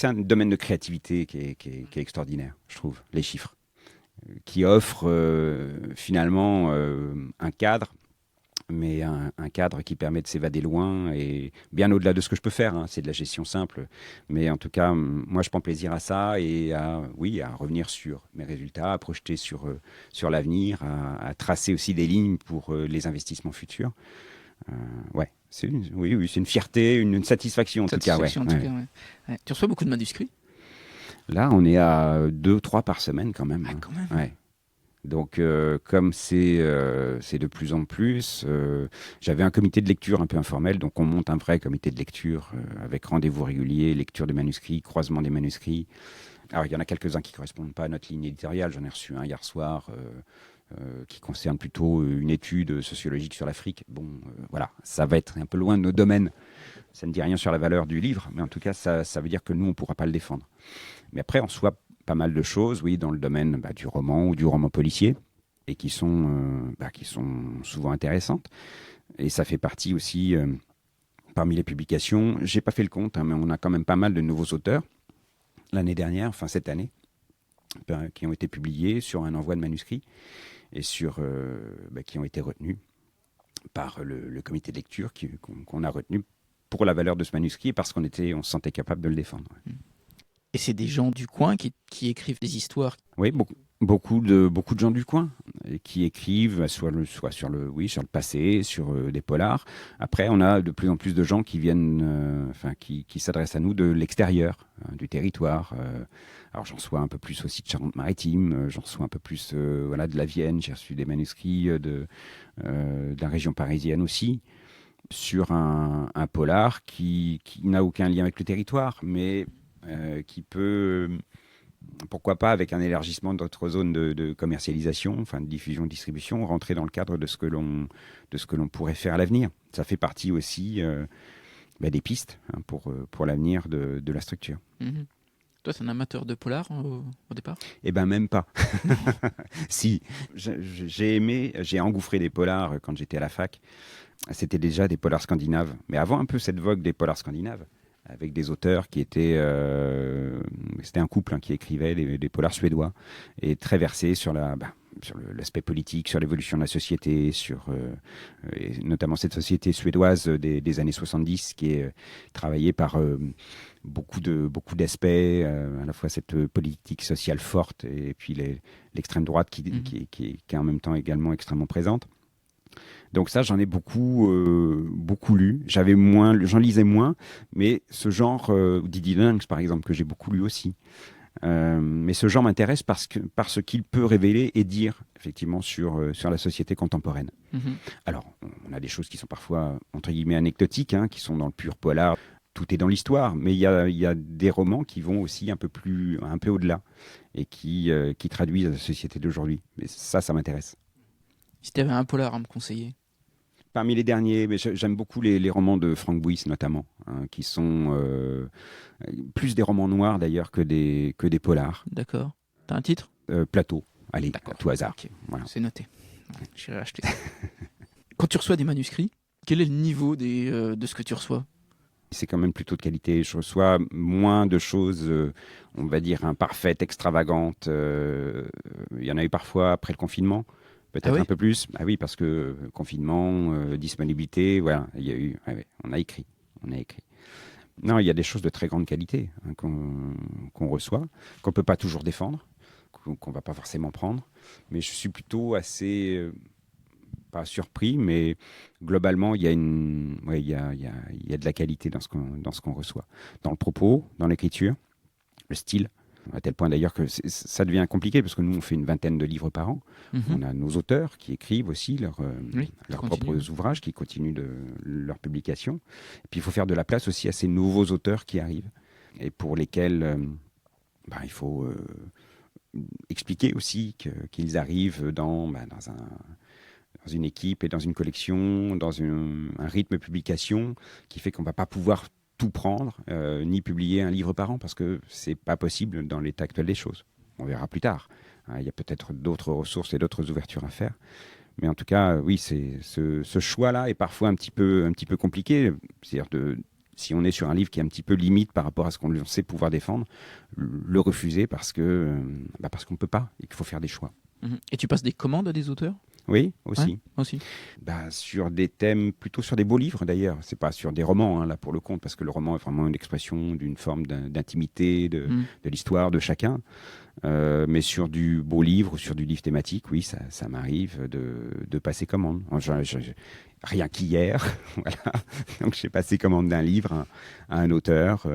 un domaine de créativité qui est extraordinaire, je trouve, les chiffres, qui offrent finalement un cadre, mais un cadre qui permet de s'évader loin et bien au-delà de ce que je peux faire. C'est de la gestion simple, mais en tout cas, moi, je prends plaisir à ça et à revenir sur mes résultats, à projeter sur l'avenir, à tracer aussi des lignes pour les investissements futurs. C'est une fierté, une satisfaction en tout cas. Ouais. Tu reçois beaucoup de manuscrits? Là, on est à 2-3 par semaine quand même. Quand même. Ouais. Donc, comme c'est de plus en plus, j'avais un comité de lecture un peu informel, donc on monte un vrai comité de lecture avec rendez-vous réguliers, lecture des manuscrits, croisement des manuscrits. Alors, il y en a quelques-uns qui ne correspondent pas à notre ligne éditoriale. J'en ai reçu un hier soir qui concerne plutôt une étude sociologique sur l'Afrique. Bon, voilà, ça va être un peu loin de nos domaines. Ça ne dit rien sur la valeur du livre, mais en tout cas, ça veut dire que nous, on ne pourra pas le défendre. Mais après, on reçoit pas mal de choses, oui, dans le domaine du roman ou du roman policier, et qui sont souvent intéressantes. Et ça fait partie aussi, parmi les publications, j'ai pas fait le compte, mais on a quand même pas mal de nouveaux auteurs, l'année dernière, enfin cette année, qui ont été publiés sur un envoi de manuscrits, et qui ont été retenus par le comité de lecture qu'on a retenu pour la valeur de ce manuscrit, parce qu'on se sentait capable de le défendre. Et c'est des gens du coin qui écrivent des histoires? Oui, beaucoup de gens du coin qui écrivent soit sur le passé, sur des polars. Après, on a de plus en plus de gens qui viennent, qui s'adressent à nous de l'extérieur, du territoire. Alors j'en reçois un peu plus aussi de Charente-Maritime, j'en reçois un peu plus de la Vienne. J'ai reçu des manuscrits de la région parisienne aussi, sur un polar qui n'a aucun lien avec le territoire, mais qui peut, pourquoi pas, avec un élargissement d'autres zones de commercialisation, de diffusion, de distribution, rentrer dans le cadre de ce que l'on pourrait faire à l'avenir. Ça fait partie aussi des pistes pour l'avenir de la structure. Mmh. Toi, c'est un amateur de polar au départ? Eh ben même pas. Si, j'ai engouffré des polars quand j'étais à la fac. C'était déjà des polars scandinaves, mais avant un peu cette vogue des polars scandinaves, avec des auteurs qui étaient, c'était un couple qui écrivait des polars suédois et très versés sur sur l'aspect politique, sur l'évolution de la société, et notamment cette société suédoise des années 70 qui est travaillée par beaucoup d'aspects, à la fois cette politique sociale forte et puis l'extrême droite qui est en même temps également extrêmement présente. Donc ça, j'en ai beaucoup lu. J'en lisais moins, mais ce genre, Didi Lynx par exemple, que j'ai beaucoup lu aussi. Mais ce genre m'intéresse parce qu'il peut révéler et dire effectivement sur la société contemporaine. Alors, on a des choses qui sont parfois entre guillemets anecdotiques, qui sont dans le pur polar. Tout est dans l'histoire, mais il y a des romans qui vont aussi un peu au-delà et qui traduisent la société d'aujourd'hui. Mais ça m'intéresse. Si tu avais un polar à me conseiller? Parmi les derniers, mais j'aime beaucoup les romans de Frank Buys notamment, qui sont plus des romans noirs d'ailleurs que des polars. D'accord. T'as un titre? Plateau, allez, D'accord. à tout hasard. Okay. Voilà. C'est noté. J'irai acheter ça. Quand tu reçois des manuscrits, quel est le niveau de ce que tu reçois? C'est quand même plutôt de qualité. Je reçois moins de choses, on va dire, imparfaites, extravagantes. Il y en a eu parfois après le confinement. Peut-être un peu plus. Ah oui, parce que confinement, disponibilité, voilà, il y a eu. On a écrit. Non, il y a des choses de très grande qualité qu'on reçoit, qu'on peut pas toujours défendre, qu'on va pas forcément prendre. Mais je suis plutôt assez pas surpris, mais globalement, il y a de la qualité dans ce qu'on reçoit, dans le propos, dans l'écriture, le style. À tel point d'ailleurs que ça devient compliqué parce que nous on fait une vingtaine de livres par an. On a nos auteurs qui écrivent aussi leurs propres ouvrages, qui continuent leur publication. Et puis il faut faire de la place aussi à ces nouveaux auteurs qui arrivent et pour lesquels il faut expliquer aussi qu'ils arrivent dans une équipe et dans une collection, dans un rythme de publication qui fait qu'on ne va pas pouvoir tout prendre, ni publier un livre par an, parce que c'est pas possible dans l'état actuel des choses. On verra plus tard. Il y a peut-être d'autres ressources et d'autres ouvertures à faire. Mais en tout cas, oui, ce choix-là est parfois un petit peu compliqué. C'est-à-dire si on est sur un livre qui est un petit peu limite par rapport à ce qu'on sait pouvoir défendre, le refuser parce qu'on ne peut pas et qu'il faut faire des choix. Et tu passes des commandes à des auteurs? Oui, aussi. Ouais, aussi. Sur des thèmes, plutôt sur des beaux livres d'ailleurs. C'est pas sur des romans, là pour le compte, parce que le roman est vraiment une expression d'une forme d'intimité, de l'histoire de chacun. Mais sur du beau livre ou sur du livre thématique, oui, ça m'arrive de passer commande. Rien qu'hier, voilà. Donc j'ai passé commande d'un livre à un auteur,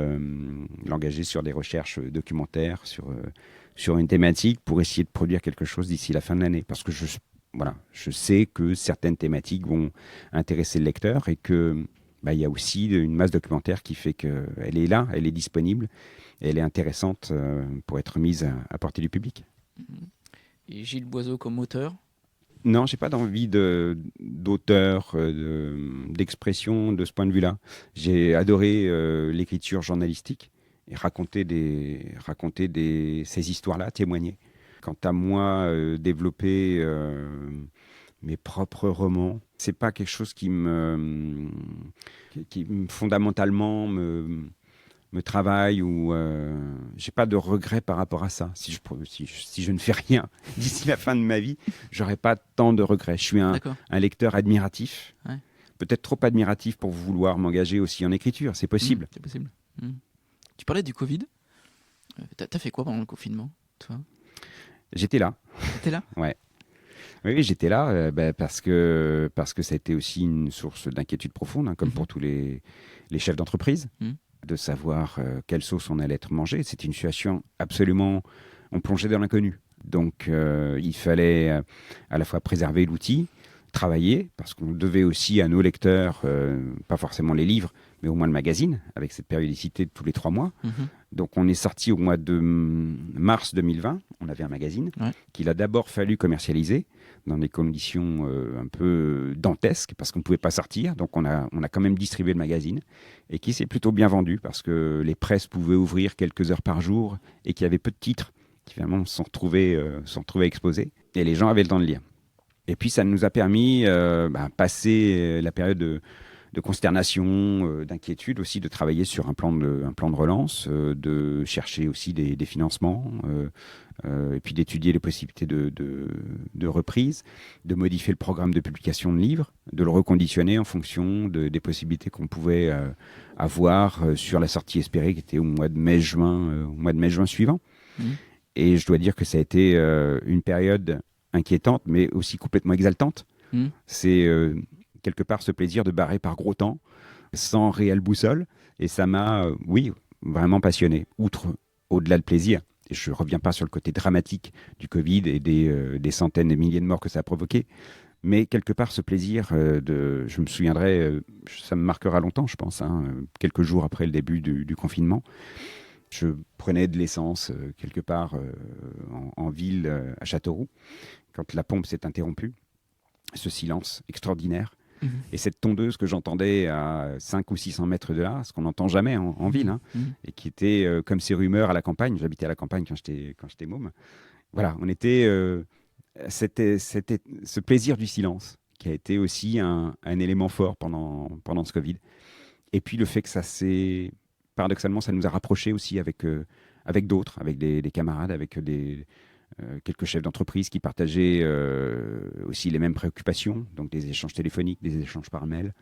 l'engager sur des recherches documentaires, sur une thématique pour essayer de produire quelque chose d'ici la fin de l'année. Parce que je sais que certaines thématiques vont intéresser le lecteur et que il y a aussi une masse documentaire qui fait qu'elle est là, elle est disponible, et elle est intéressante pour être mise à portée du public. Et Gilles Boiseau comme auteur? Non, j'ai pas d'envie d'auteur, d'expression de ce point de vue-là. J'ai adoré l'écriture journalistique et raconter ces histoires-là, témoigner. Quant à moi, développer mes propres romans, c'est pas quelque chose qui fondamentalement me travaille ou j'ai pas de regret par rapport à ça. Si je ne fais rien d'ici la fin de ma vie, j'aurais pas tant de regrets. Je suis un lecteur admiratif, peut-être trop admiratif pour vouloir m'engager aussi en écriture. C'est possible. C'est possible. Tu parlais du Covid. T'as fait quoi pendant le confinement, toi? J'étais là. T'étais là? Ouais. Oui, j'étais là parce que ça a été aussi une source d'inquiétude profonde, comme pour tous les chefs d'entreprise, de savoir quelle sauce on allait être mangé. C'était une situation absolument... On plongeait dans l'inconnu. Donc, il fallait à la fois préserver l'outil, travailler, parce qu'on devait aussi à nos lecteurs, pas forcément les livres, mais au moins le magazine, avec cette périodicité de tous les 3 mois. Donc on est sorti au mois de mars 2020, on avait un magazine qu'il a d'abord fallu commercialiser. dans des conditions un peu dantesques parce qu'on ne pouvait pas sortir. Donc on a quand même distribué le magazine et qui s'est plutôt bien vendu parce que les presses pouvaient ouvrir quelques heures par jour et qu'il y avait peu de titres qui finalement se sont retrouvés exposés et les gens avaient le temps de lire. Et puis ça nous a permis, passer la période de consternation, d'inquiétude aussi, de travailler sur un plan de relance, de chercher aussi des financements, et puis d'étudier les possibilités de reprise, de modifier le programme de publication de livres, de le reconditionner en fonction des possibilités qu'on pouvait avoir sur la sortie espérée qui était au mois de mai-juin suivant. Mmh. Et je dois dire que ça a été une période inquiétante, mais aussi complètement exaltante. Mmh. C'est quelque part ce plaisir de barrer par gros temps, sans réelle boussole. Et ça m'a, vraiment passionné, au-delà de plaisir. Et je ne reviens pas sur le côté dramatique du Covid et des centaines de milliers de morts que ça a provoqué. Mais quelque part, ce plaisir, je me souviendrai, ça me marquera longtemps, je pense, quelques jours après le début du confinement. Je prenais de l'essence quelque part en ville, à Châteauroux, quand la pompe s'est interrompue. Ce silence extraordinaire. Mmh. Et cette tondeuse que j'entendais à 500 ou 600 mètres de là, ce qu'on n'entend jamais en ville, et qui était comme ces rumeurs à la campagne. J'habitais à la campagne quand j'étais môme. Voilà, on était... c'était ce plaisir du silence qui a été aussi un élément fort pendant ce Covid. Et puis le fait que paradoxalement, ça nous a rapprochés aussi avec d'autres, avec des camarades, avec quelques chefs d'entreprise qui partageaient aussi les mêmes préoccupations, donc des échanges téléphoniques, des échanges par mail.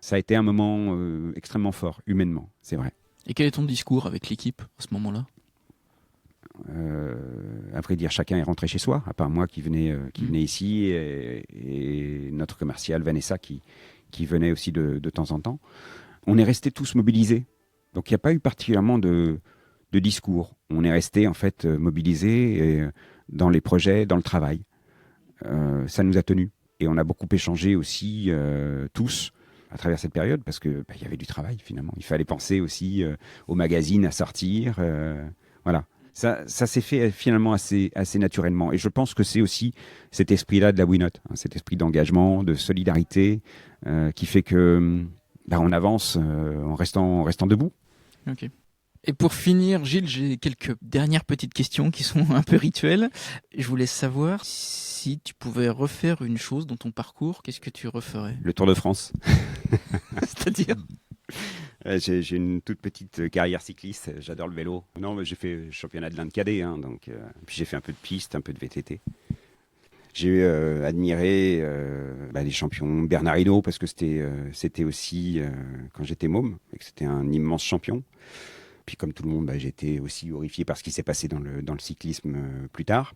Ça a été un moment extrêmement fort, humainement, c'est vrai. Et quel est ton discours avec l'équipe à ce moment-là ? À vrai dire, chacun est rentré chez soi, à part moi qui venais ici, et notre commerciale Vanessa qui venait aussi de temps en temps. On est restés tous mobilisés, donc il n'y a pas eu particulièrement de discours. On est restés en fait mobilisés dans les projets, dans le travail. Ça nous a tenus. Et on a beaucoup échangé aussi, tous, à travers cette période, parce qu'il y avait du travail finalement. Il fallait penser aussi au magazine à sortir. Voilà. Ça s'est fait finalement assez naturellement. Et je pense que c'est aussi cet esprit-là de la We Not, cet esprit d'engagement, de solidarité, qui fait que on avance en restant debout. Ok. Et pour finir, Gilles, j'ai quelques dernières petites questions qui sont un peu rituelles. Je voulais savoir si tu pouvais refaire une chose dans ton parcours, qu'est-ce que tu referais ? Le Tour de France. C'est-à-dire ? J'ai une toute petite carrière cycliste, j'adore le vélo. Non, mais j'ai fait championnat de l'Inde cadet, donc, puis j'ai fait un peu de piste, un peu de VTT. J'ai admiré les champions Bernard Hinault parce que c'était aussi quand j'étais môme et que c'était un immense champion. Puis comme tout le monde, j'ai été aussi horrifié par ce qui s'est passé dans le cyclisme plus tard.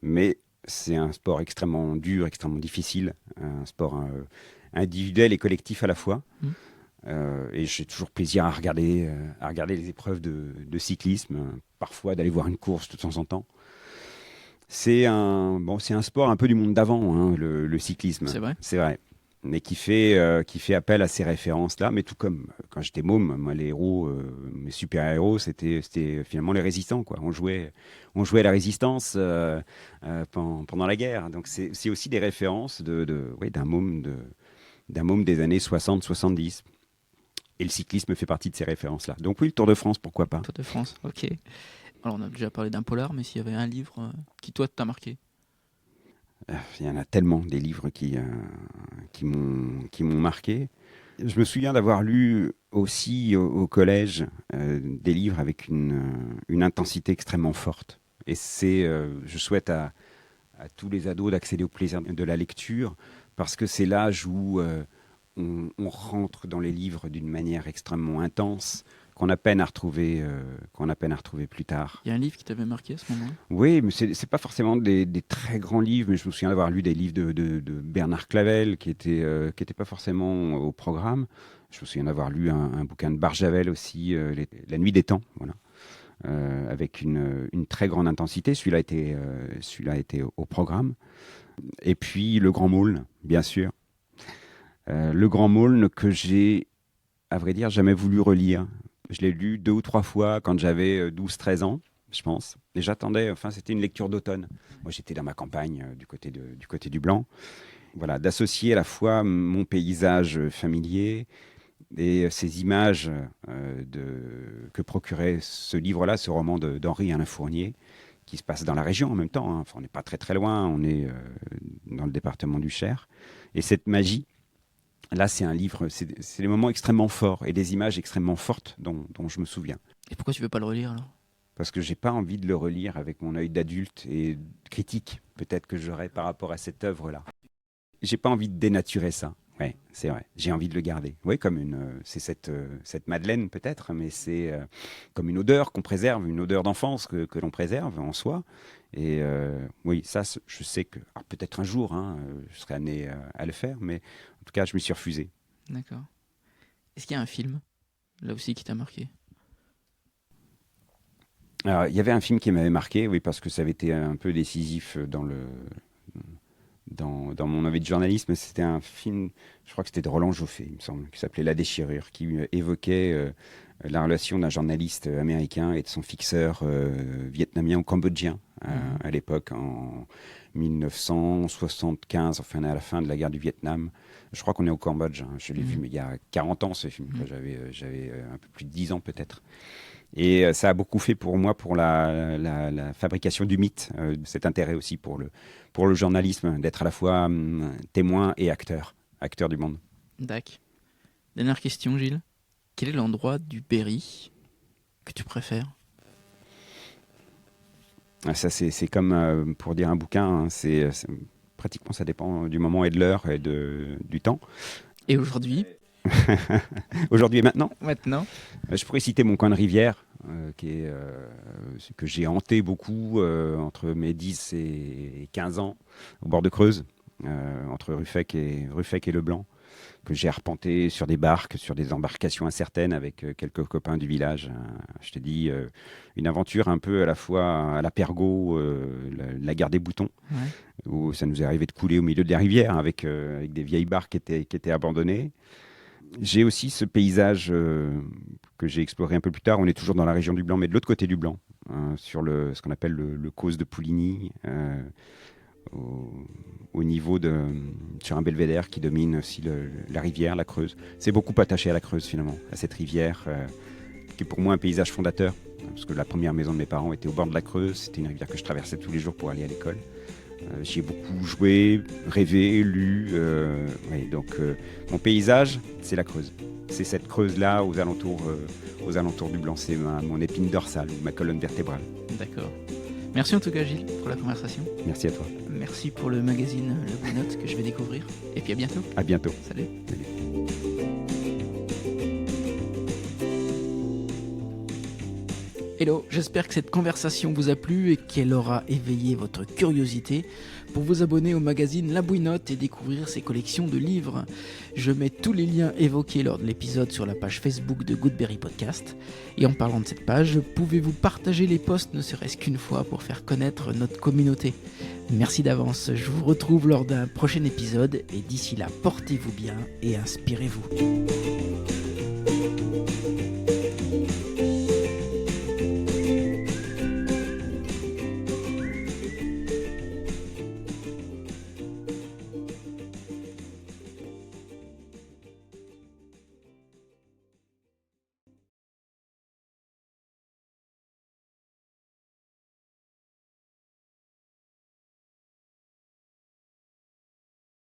Mais c'est un sport extrêmement dur, extrêmement difficile, un sport individuel et collectif à la fois. Et j'ai toujours plaisir à regarder les épreuves de cyclisme, parfois d'aller voir une course de temps en temps. C'est un sport un peu du monde d'avant, le cyclisme. C'est vrai. Mais qui fait appel à ces références-là. Mais tout comme quand j'étais môme, moi, les héros, mes super-héros, c'était finalement les résistants, quoi. On jouait à la résistance pendant la guerre. Donc c'est aussi des références d'un môme des années 60-70. Et le cyclisme fait partie de ces références-là. Donc oui, le Tour de France, pourquoi pas. Tour de France, ok. Alors on a déjà parlé d'un polar, mais s'il y avait un livre qui, toi, t'a marqué ? Il y en a tellement, des livres qui m'ont marqué. Je me souviens d'avoir lu aussi au collège des livres avec une intensité extrêmement forte. Et je souhaite à tous les ados d'accéder au plaisir de la lecture, parce que c'est l'âge où on rentre dans les livres d'une manière extrêmement intense, qu'on a peine à retrouver plus tard. Il y a un livre qui t'avait marqué à ce moment-là ? Oui, mais c'est pas forcément des très grands livres, mais je me souviens d'avoir lu des livres de Bernard Clavel qui étaient pas forcément au programme. Je me souviens d'avoir lu un bouquin de Barjavel aussi, La Nuit des Temps, voilà, avec une très grande intensité. Celui-là était au programme. Et puis Le Grand Maulne, bien sûr. Le Grand Maulne que j'ai, à vrai dire, jamais voulu relire. Je l'ai lu 2 ou 3 fois quand j'avais 12-13 ans. je pense. Et j'attendais, enfin, c'était une lecture d'automne. Moi, j'étais dans ma campagne du côté du Blanc. Voilà, d'associer à la fois mon paysage familier et ces images que procurait ce livre-là, ce roman d'Henri Alain Fournier, qui se passe dans la région en même temps. Hein. Enfin, on n'est pas très très loin, on est dans le département du Cher. Et cette magie, là, c'est un livre, c'est des moments extrêmement forts et des images extrêmement fortes dont je me souviens. Et pourquoi tu veux pas le relire alors? Parce que j'ai pas envie de le relire avec mon œil d'adulte et critique, peut-être que j'aurais par rapport à cette œuvre-là. J'ai pas envie de dénaturer ça. Ouais, c'est vrai. J'ai envie de le garder. Oui, comme c'est cette Madeleine peut-être, mais c'est comme une odeur qu'on préserve, une odeur d'enfance que l'on préserve en soi. Et oui, ça, je sais que peut-être un jour, hein, je serai amené à le faire, mais en tout cas, je m'y suis refusé. D'accord. Est-ce qu'il y a un film, là aussi, qui t'a marqué? Alors, il y avait un film qui m'avait marqué, oui, parce que ça avait été un peu décisif dans mon envie de journalisme. C'était un film, je crois que c'était de Roland Joffé, il me semble, qui s'appelait La Déchirure, qui évoquait la relation d'un journaliste américain et de son fixeur vietnamien ou cambodgien à l'époque, en 1975, enfin à la fin de la guerre du Vietnam. Je crois qu'on est au Cambodge, hein. Je l'ai vu mais il y a 40 ans ce film, j'avais un peu plus de 10 ans peut-être. Et ça a beaucoup fait pour moi, pour la fabrication du mythe, cet intérêt aussi pour le journalisme, d'être à la fois témoin et acteur du monde. D'accord. Dernière question, Gilles. Quel est l'endroit du Berry que tu préfères? Ça, c'est comme pour dire un bouquin, hein, pratiquement ça dépend du moment et de l'heure et du temps. Et aujourd'hui? Aujourd'hui et maintenant. Maintenant. Je pourrais citer mon coin de rivière, que j'ai hanté beaucoup entre mes 10 et 15 ans, au bord de Creuse, entre Ruffec et Le Blanc, que j'ai arpenté sur des barques, sur des embarcations incertaines avec quelques copains du village. Je te dis, une aventure un peu à la fois à la Pergaud, la gare des Boutons, où ça nous est arrivé de couler au milieu de la rivière avec des vieilles barques qui étaient abandonnées. J'ai aussi ce paysage que j'ai exploré un peu plus tard. On est toujours dans la région du Blanc, mais de l'autre côté du Blanc, sur ce qu'on appelle le Causse de Pouligny, au niveau sur un belvédère qui domine aussi la rivière, la Creuse. C'est beaucoup attaché à la Creuse finalement, à cette rivière qui est pour moi un paysage fondateur, parce que la première maison de mes parents était au bord de la Creuse. C'était une rivière que je traversais tous les jours pour aller à l'école. J'y ai beaucoup joué, rêvé, lu. Donc mon paysage, c'est la Creuse. C'est cette Creuse-là aux alentours du Blanc. C'est mon épine dorsale, ma colonne vertébrale. D'accord. Merci en tout cas, Gilles, pour la conversation. Merci à toi. Merci pour le magazine Le Bounotte que je vais découvrir. Et puis à bientôt. À bientôt. Salut. Salut. Hello, j'espère que cette conversation vous a plu et qu'elle aura éveillé votre curiosité pour vous abonner au magazine La Bouinotte et découvrir ses collections de livres. Je mets tous les liens évoqués lors de l'épisode sur la page Facebook de Goodberry Podcast. Et en parlant de cette page, pouvez-vous partager les posts ne serait-ce qu'une fois pour faire connaître notre communauté. Merci d'avance, je vous retrouve lors d'un prochain épisode et d'ici là, portez-vous bien et inspirez-vous.